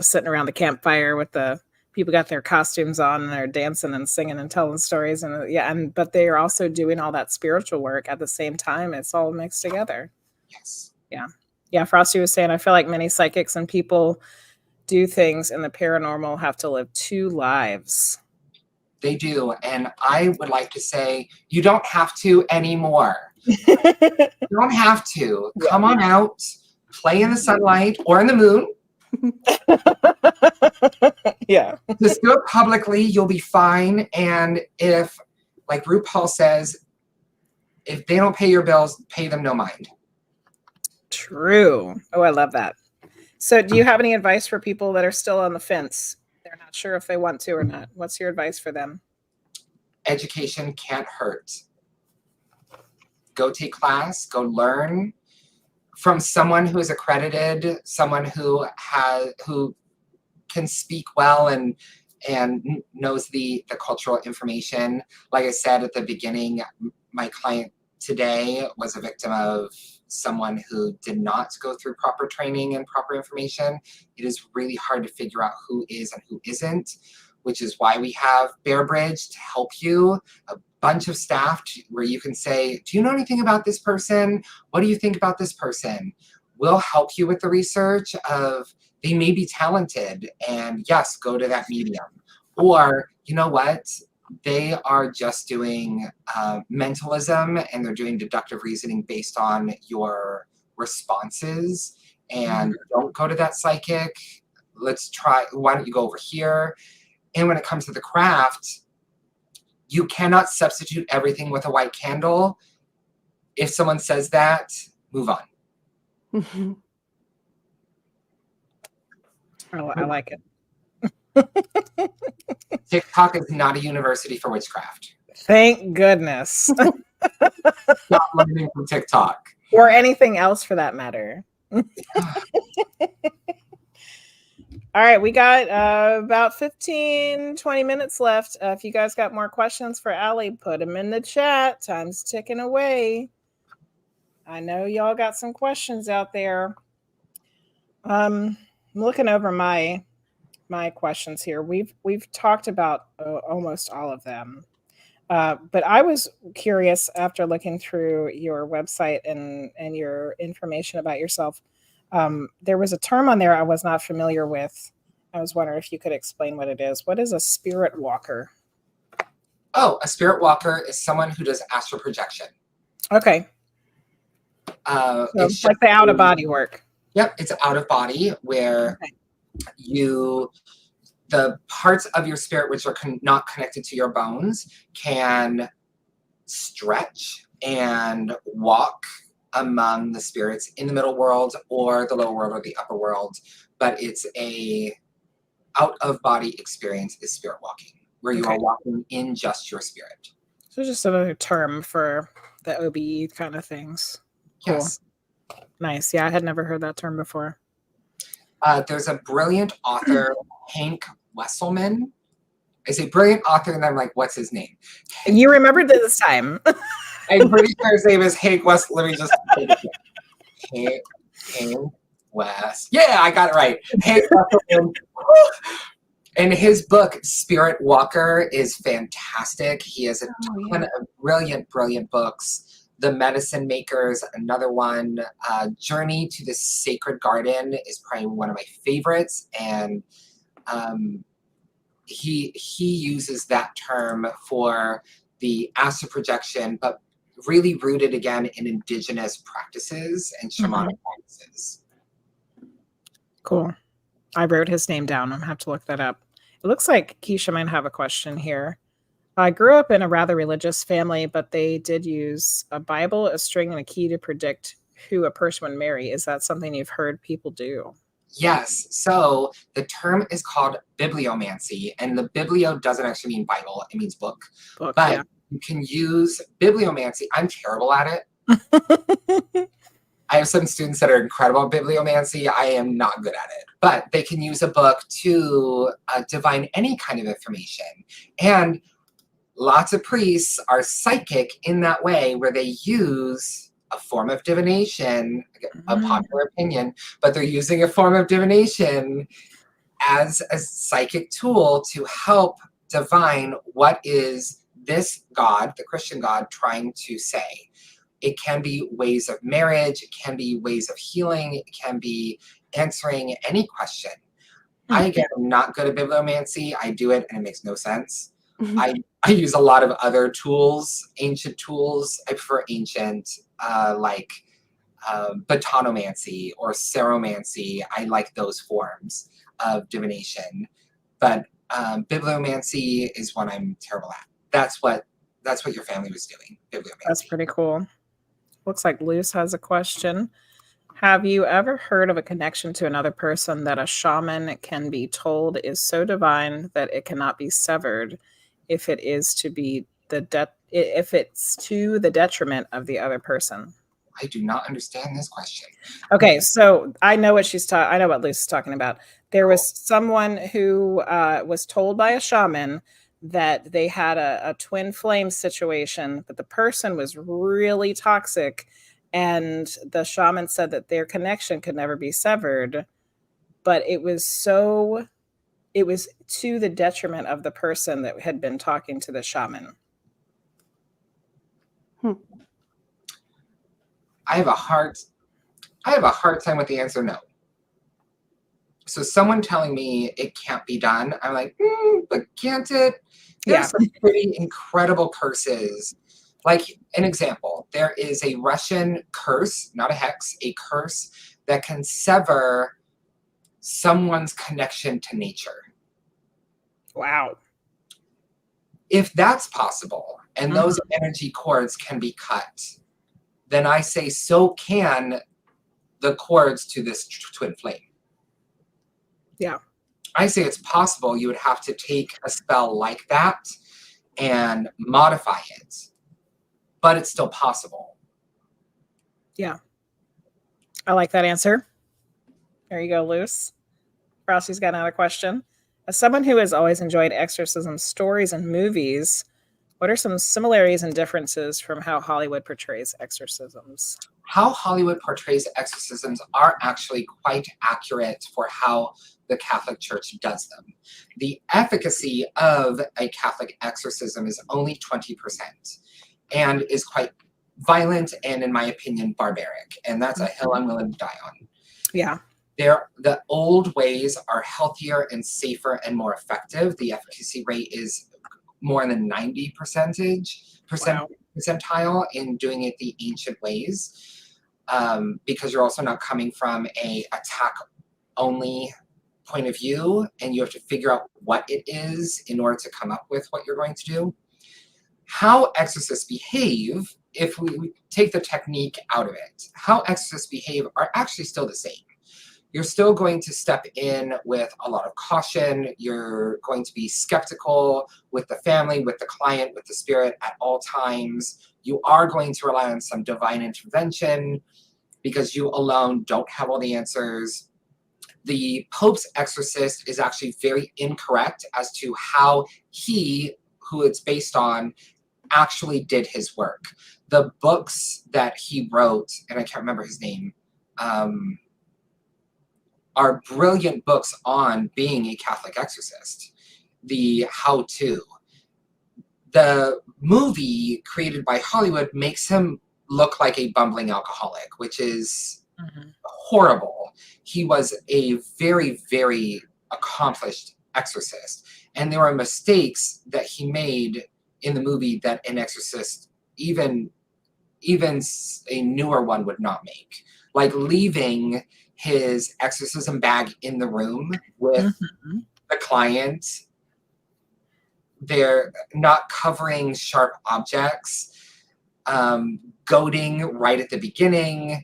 sitting around the campfire with the people got their costumes on and they're dancing and singing and telling stories. But they are also doing all that spiritual work at the same time. It's all mixed together. Yes. Yeah. Yeah. Frosty was saying, I feel like many psychics and people do things in the paranormal have to live two lives. They do. And I would like to say, you don't have to anymore. You don't have to. Come on out, play in the sunlight or in the moon. Yeah. Just do it publicly. You'll be fine. And if, like RuPaul says, if they don't pay your bills, pay them no mind. True. Oh, I love that. So do you have any advice for people that are still on the fence They're not sure if they want to or not. What's your advice for them? Education can't hurt. Go take class, go learn from someone who is accredited, someone who can speak well and knows the cultural information. Like I said at the beginning, my client today was a victim of someone who did not go through proper training and proper information. It is really hard to figure out who is and who isn't, which is why we have Bear Bridge to help you, a bunch of staff where you can say, do you know anything about this person? What do you think about this person? We'll help you with the research of, they may be talented, and yes, go to that medium. Or, you know what? They are just doing mentalism, and they're doing deductive reasoning based on your responses, and don't go to that psychic. Let's try, why don't you go over here? And when it comes to the craft, you cannot substitute everything with a white candle. If someone says that, move on. I like it. TikTok is not a university for witchcraft. Thank goodness. Stop learning from TikTok. Or anything else for that matter. All right, we got about 15, 20 minutes left. If you guys got more questions for Aly, put them in the chat. Time's ticking away. I know y'all got some questions out there. I'm looking over my questions here. We've talked about almost all of them. But I was curious after looking through your website and your information about yourself. There was a term on there I was not familiar with. I was wondering if you could explain what it is. What is a spirit walker? Oh, a spirit walker is someone who does astral projection. Okay. So it's like the out of body work. Yep, it's out of body where the parts of your spirit which are not connected to your bones can stretch and walk among the spirits in the middle world or the lower world or the upper world, but it's a out of body experience is spirit walking, where you are walking in just your spirit. So just another term for the OBE kind of things. Cool. Yes. Nice. Yeah, I had never heard that term before. There's a brilliant author, Hank Wesselman. I say brilliant author, and I'm like, what's his name? You remembered it this time. I'm pretty sure his name is Hank West. Let me just Hank West. Yeah, I got it right. Hank Wesselman. And his book, Spirit Walker, is fantastic. He has a ton of brilliant, brilliant books. The Medicine Makers, another one. Journey to the Sacred Garden is probably one of my favorites. And he uses that term for the astral projection, but really rooted again in indigenous practices and shamanic practices. Cool. I wrote his name down. I'm gonna have to look that up. It looks like Keisha might have a question here. I grew up in a rather religious family, but they did use a Bible, a string, and a key to predict who a person would marry. Is that something you've heard people do? Yes. So the term is called bibliomancy, and the biblio doesn't actually mean Bible. It means book. But you can use bibliomancy. I'm terrible at it. I have some students that are incredible at bibliomancy. I am not good at it. But they can use a book to divine any kind of information. And lots of priests are psychic in that way, where they use a form of divination, a popular opinion, but they're using a form of divination as a psychic tool to help divine what is this God, the Christian God, trying to say. It can be ways of marriage, it can be ways of healing, it can be answering any question. I, again, am not good at bibliomancy. I do it and it makes no sense. I use a lot of other tools, ancient tools. I prefer ancient, like batonomancy or seromancy. I like those forms of divination. But bibliomancy is one I'm terrible at. That's what your family was doing. Bibliomancy. That's pretty cool. Looks like Luce has a question. Have you ever heard of a connection to another person that a shaman can be told is so divine that it cannot be severed if it is to be if it's to the detriment of the other person? I do not understand this question. Okay, so I know what I know what Lucy's talking about. There was someone who was told by a shaman that they had a twin flame situation, but the person was really toxic, and the shaman said that their connection could never be severed, but it was to the detriment of the person that had been talking to the shaman. I have a hard time with the answer no. So someone telling me it can't be done, I'm like, but can't it? There's some pretty incredible curses. Like an example, there is a Russian curse, not a hex, a curse that can sever someone's connection to nature. Wow. If that's possible, and those energy cords can be cut, then I say so can the cords to this twin flame. Yeah. I say it's possible. You would have to take a spell like that and modify it, but it's still possible. Yeah. I like that answer. There you go, Luce. Frosty's got another question. As someone who has always enjoyed exorcism stories and movies, what are some similarities and differences from how Hollywood portrays exorcisms? How Hollywood portrays exorcisms are actually quite accurate for how the Catholic Church does them. The efficacy of a Catholic exorcism is only 20% and is quite violent and, in my opinion, barbaric. And that's a hill I'm willing to die on. Yeah. The old ways are healthier and safer and more effective. The efficacy rate is more than 90 percentile in doing it the ancient ways, because you're also not coming from a attack only point of view, and you have to figure out what it is in order to come up with what you're going to do. How exorcists behave, if we take the technique out of it, how exorcists behave are actually still the same. You're still going to step in with a lot of caution. You're going to be skeptical with the family, with the client, with the spirit at all times. You are going to rely on some divine intervention because you alone don't have all the answers. The Pope's exorcist is actually very incorrect as to how he, who it's based on, actually did his work. The books that he wrote, and I can't remember his name, are brilliant books on being a Catholic exorcist. The how-to. The movie created by Hollywood makes him look like a bumbling alcoholic, which is horrible. He was a very, very accomplished exorcist. And there were mistakes that he made in the movie that an exorcist, even a newer one, would not make. Like leaving his exorcism bag in the room with the client. They're not covering sharp objects, goading right at the beginning.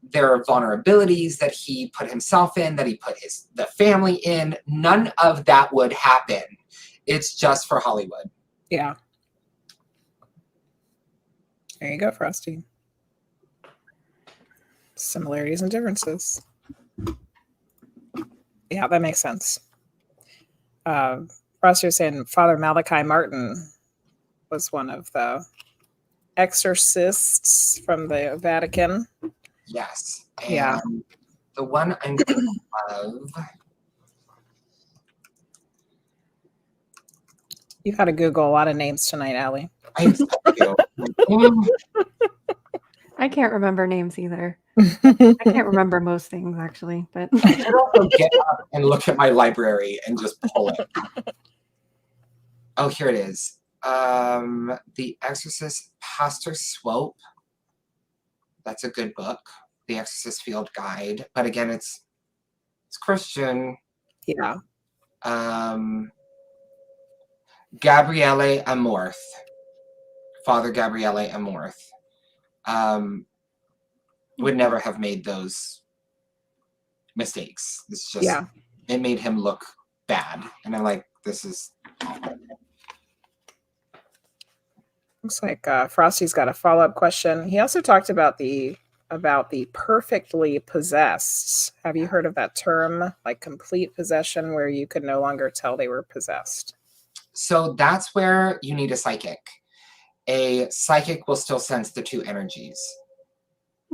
There are vulnerabilities that he put himself in, that he put the family in. None of that would happen. It's just for Hollywood. Yeah. There you go, Frosty. Similarities and differences. Yeah, that makes sense. Frosty was saying Father Malachi Martin was one of the exorcists from the Vatican. Yes. And yeah. The one I'm thinking of. You've had to Google a lot of names tonight, Aly. I can't remember names either. I can't remember most things, actually. But I could also get up and look at my library and just pull it. Oh, here it is. The Exorcist, Pastor Swope. That's a good book. The Exorcist Field Guide. But again, it's Christian. Yeah. Gabriele Amorth. Father Gabriele Amorth. would never have made those mistakes. It's just, it made him look bad. And I'm like, this is awful. Looks like Frosty's got a follow-up question. He also talked about the perfectly possessed. Have you heard of that term, like complete possession, where you could no longer tell they were possessed? So that's where you need a psychic. A psychic will still sense the two energies.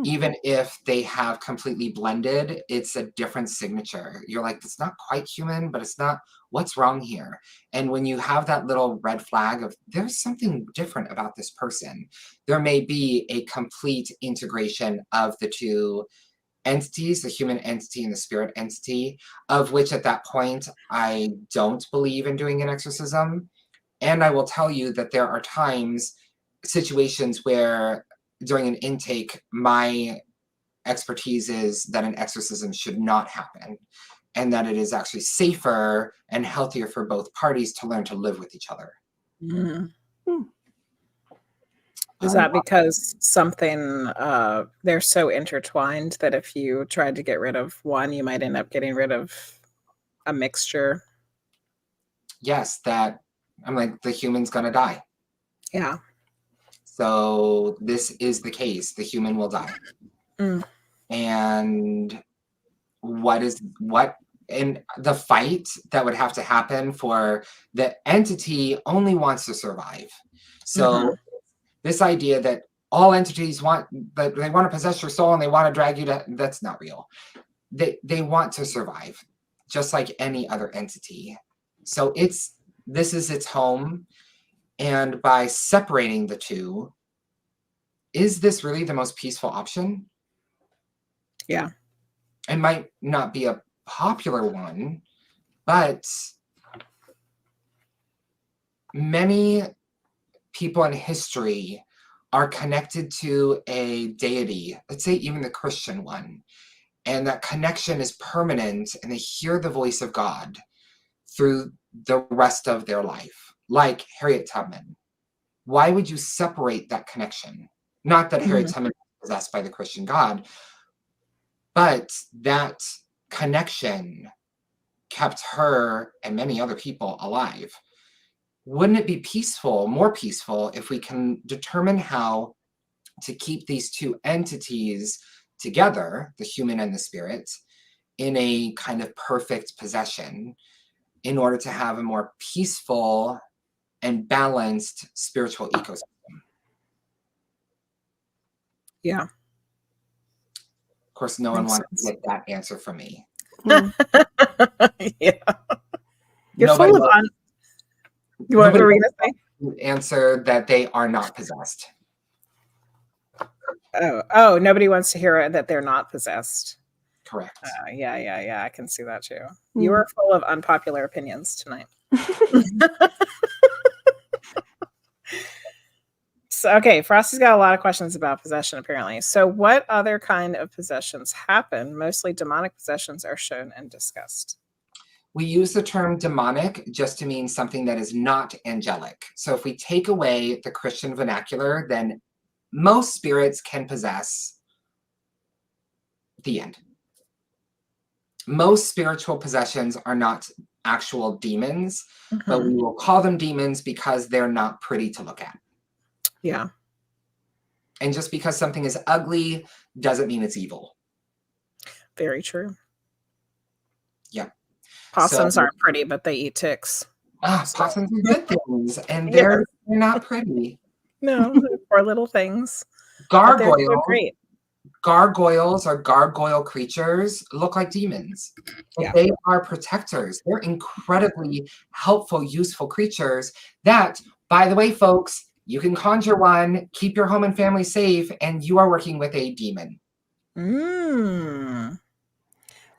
Even if they have completely blended, it's a different signature. You're like, it's not quite human, but it's not, what's wrong here? And when you have that little red flag of there's something different about this person, there may be a complete integration of the two entities, the human entity and the spirit entity, of which at that point, I don't believe in doing an exorcism. And I will tell you that there are times, situations where during an intake, my expertise is that an exorcism should not happen, and that it is actually safer and healthier for both parties to learn to live with each other. Is that because something, they're so intertwined that if you tried to get rid of one, you might end up getting rid of a mixture? Yes, that I'm like, the human's gonna die. Yeah. So this is the case. The human will die. And in the fight that would have to happen for the entity only wants to survive. So this idea that all entities want, that they want to possess your soul and they want to drag you to, that's not real. They want to survive just like any other entity. So this is its home. And by separating the two, is this really the most peaceful option? Yeah. It might not be a popular one, but many people in history are connected to a deity, let's say even the Christian one, and that connection is permanent and they hear the voice of God through the rest of their life, like Harriet Tubman. Why would you separate that connection? Not that Harriet Tubman was possessed by the Christian God, but that connection kept her and many other people alive. Wouldn't it be peaceful, more peaceful, if we can determine how to keep these two entities together, the human and the spirit, in a kind of perfect possession in order to have a more peaceful and balanced spiritual ecosystem? Yeah. Of course, no one wants to get that answer from me. Yeah. You're full of You want to answer that they are not possessed. Oh, nobody wants to hear that they're not possessed. Correct. Yeah. I can see that too. You are full of unpopular opinions tonight. So, okay, Frosty's got a lot of questions about possession, apparently. So what other kind of possessions happen? Mostly demonic possessions are shown and discussed. We use the term demonic just to mean something that is not angelic. So if we take away the Christian vernacular, then most spirits can possess. The end. Most spiritual possessions are not actual demons, but we will call them demons because they're not pretty to look at. Yeah. And just because something is ugly doesn't mean it's evil. Very true. Yeah. Possums aren't pretty, but they eat ticks. Possums are good things, and they're not pretty. No, they're poor little things. Gargoyles. So great. Gargoyles or gargoyle creatures look like demons. Yeah. They are protectors. They're incredibly helpful, useful creatures that, by the way, folks, you can conjure one, keep your home and family safe, and you are working with a demon.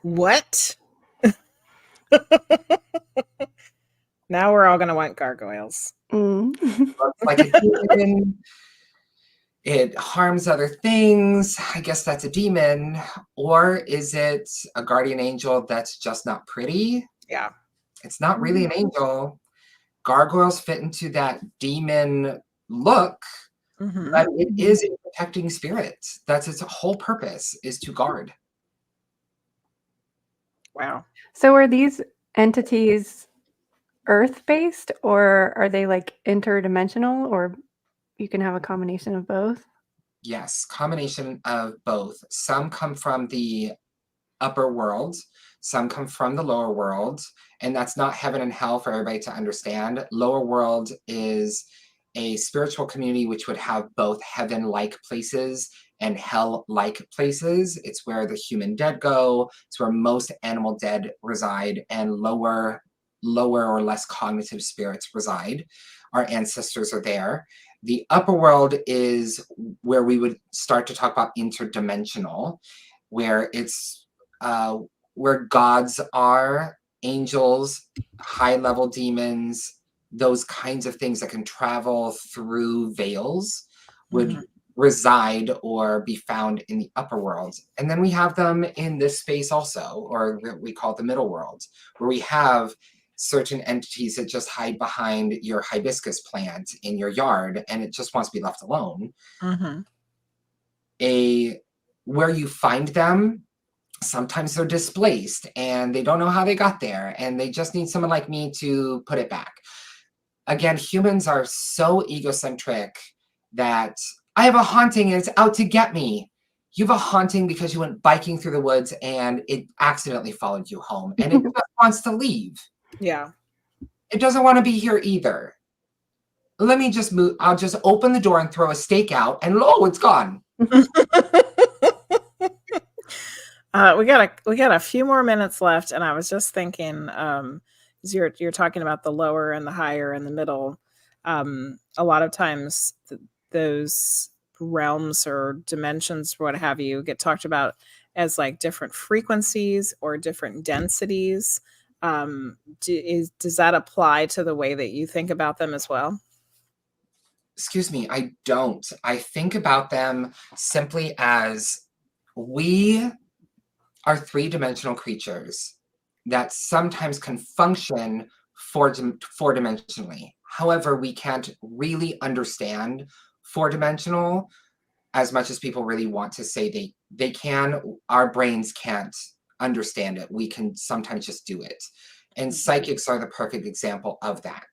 What? Now we're all going to want gargoyles. Looks like a demon. It harms other things. I guess that's a demon. Or is it a guardian angel that's just not pretty? Yeah. It's not really an angel. Gargoyles fit into that demon look, But it is a protecting spirit. That's its whole purpose, is to guard. Wow. So are these entities earth-based, or are they like interdimensional, or you can have a combination of both? Yes, combination of both. Some come from the upper world, some come from the lower world, and that's not heaven and hell for everybody to understand. Lower world is a spiritual community which would have both heaven-like places and hell-like places. It's where the human dead go. It's where most animal dead reside, and lower or less cognitive spirits reside. Our ancestors are there. The upper world is where we would start to talk about interdimensional, where it's where gods are, angels, high-level demons, those kinds of things that can travel through veils would reside or be found in the upper world. And then we have them in this space also, or we call it the middle world, where we have certain entities that just hide behind your hibiscus plant in your yard, and it just wants to be left alone. Where you find them, sometimes they're displaced and they don't know how they got there, and they just need someone like me to put it back. Again, humans are so egocentric that I have a haunting and it's out to get me. You have a haunting because you went biking through the woods and it accidentally followed you home, and it just wants to leave. Yeah. It doesn't want to be here either. Let me just move. I'll just open the door and throw a stake out, and lo, it's gone. We got a few more minutes left, and I was just thinking, you're talking about the lower and the higher and the middle. A lot of times those realms or dimensions, what have you, get talked about as like different frequencies or different densities. Does that apply to the way that you think about them as well? Excuse me, I don't. I think about them simply as we are three-dimensional creatures that sometimes can function four-dimensionally. However, we can't really understand four-dimensional as much as people really want to say they can. Our brains can't understand it. We can sometimes just do it. And psychics are the perfect example of that,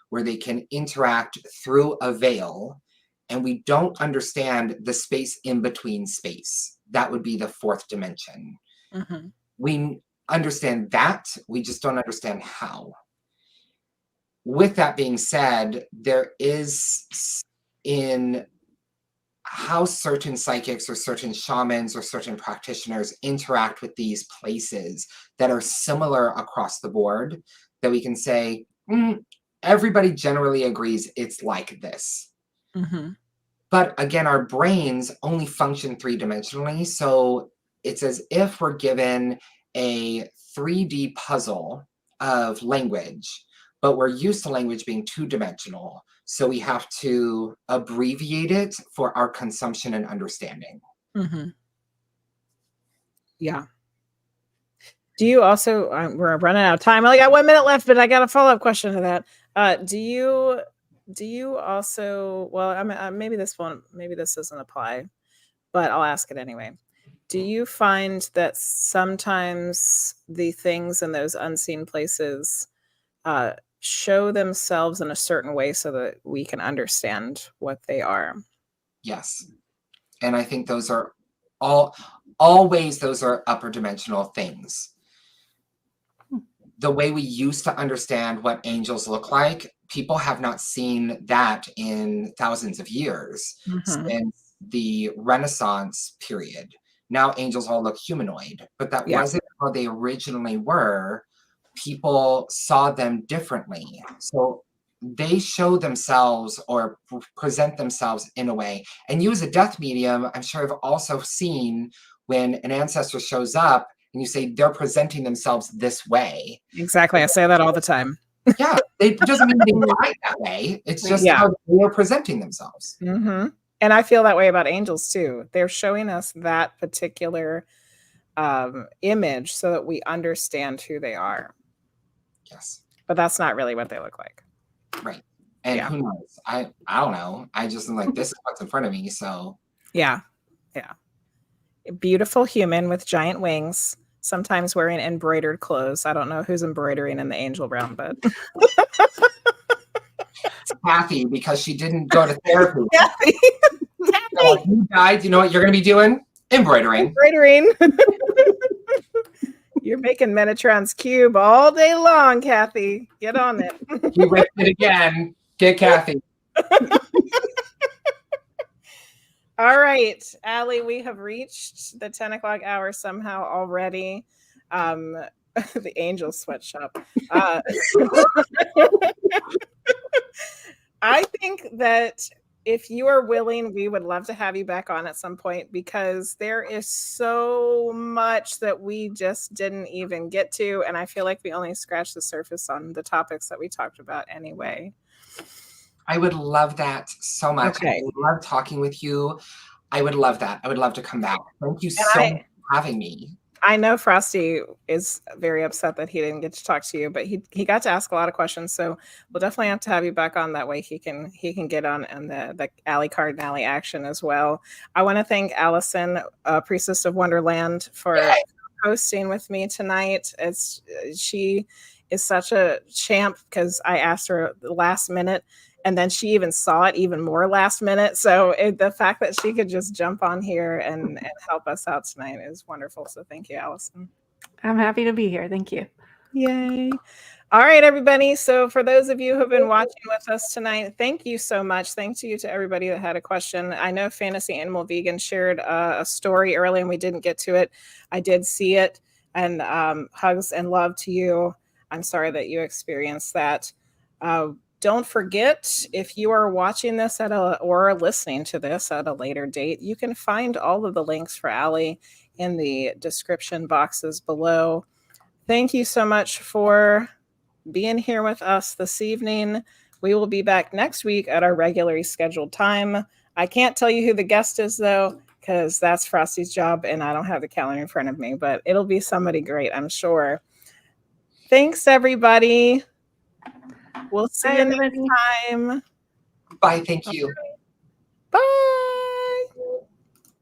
where they can interact through a veil, and we don't understand the space in between space. That would be the fourth dimension. We understand that, we just don't understand how. With that being said, there is in how certain psychics or certain shamans or certain practitioners interact with these places that are similar across the board, that we can say, everybody generally agrees it's like this. But again, our brains only function three-dimensionally, so it's as if we're given a 3D puzzle of language, but we're used to language being two-dimensional, so we have to abbreviate it for our consumption and understanding. Yeah. Do you also, we're running out of time. I only got 1 minute left, but I got a follow-up question to that. Do you also, well, maybe this doesn't apply, but I'll ask it anyway. Do you find that sometimes the things in those unseen places show themselves in a certain way so that we can understand what they are? Yes. And I think those are always those are upper dimensional things. The way we used to understand what angels look like, people have not seen that in thousands of years since the Renaissance period. Now angels all look humanoid, but that wasn't how they originally were. People saw them differently. So they show themselves or present themselves in a way. And you as a death medium, I'm sure have also seen when an ancestor shows up and you say they're presenting themselves this way. Exactly. I say that all the time. Yeah. It doesn't mean they died that way. It's just how they're presenting themselves. And I feel that way about angels too. They're showing us that particular image so that we understand who they are. Yes. But that's not really what they look like. Right. And who knows? I don't know. I just am like, this is what's in front of me. So yeah. A beautiful human with giant wings, sometimes wearing embroidered clothes. I don't know who's embroidering in the angel realm, but it's Kathy, because she didn't go to therapy. Kathy. So if you died, you know what you're going to be doing? Embroidering. You're making Metatron's cube all day long, Kathy. Get on it. You whipped it again. Get Kathy. All right, Aly, we have reached the 10 o'clock hour somehow already. The angel sweatshop. I think that if you are willing, we would love to have you back on at some point, because there is so much that we just didn't even get to. And I feel like we only scratched the surface on the topics that we talked about anyway. I would love that so much. Okay. I love talking with you. I would love that. I would love to come back. Thank you so much for having me. I know Frosty is very upset that he didn't get to talk to you, but he got to ask a lot of questions. So we'll definitely have to have you back on. That way he can get on the Aly Cardinalli action as well. I want to thank Alyson, Priestess of Wonderland, for hosting with me tonight. She is such a champ, because I asked her the last minute, and then she even saw it even more last minute. So the fact that she could just jump on here and help us out tonight is wonderful. So thank you, Alyson. I'm happy to be here. Thank you. Yay. All right, everybody. So for those of you who have been watching with us tonight, thank you so much. Thank you to everybody that had a question. I know Fantasy Animal Vegan shared a story early and we didn't get to it. I did see it, and hugs and love to you. I'm sorry that you experienced that. Don't forget, if you are watching this or listening to this at a later date, you can find all of the links for Aly in the description boxes below. Thank you so much for being here with us this evening. We will be back next week at our regularly scheduled time. I can't tell you who the guest is, though, because that's Frosty's job, and I don't have the calendar in front of me, but it'll be somebody great, I'm sure. Thanks, everybody. We'll see you next time. Bye. Thank you. Bye.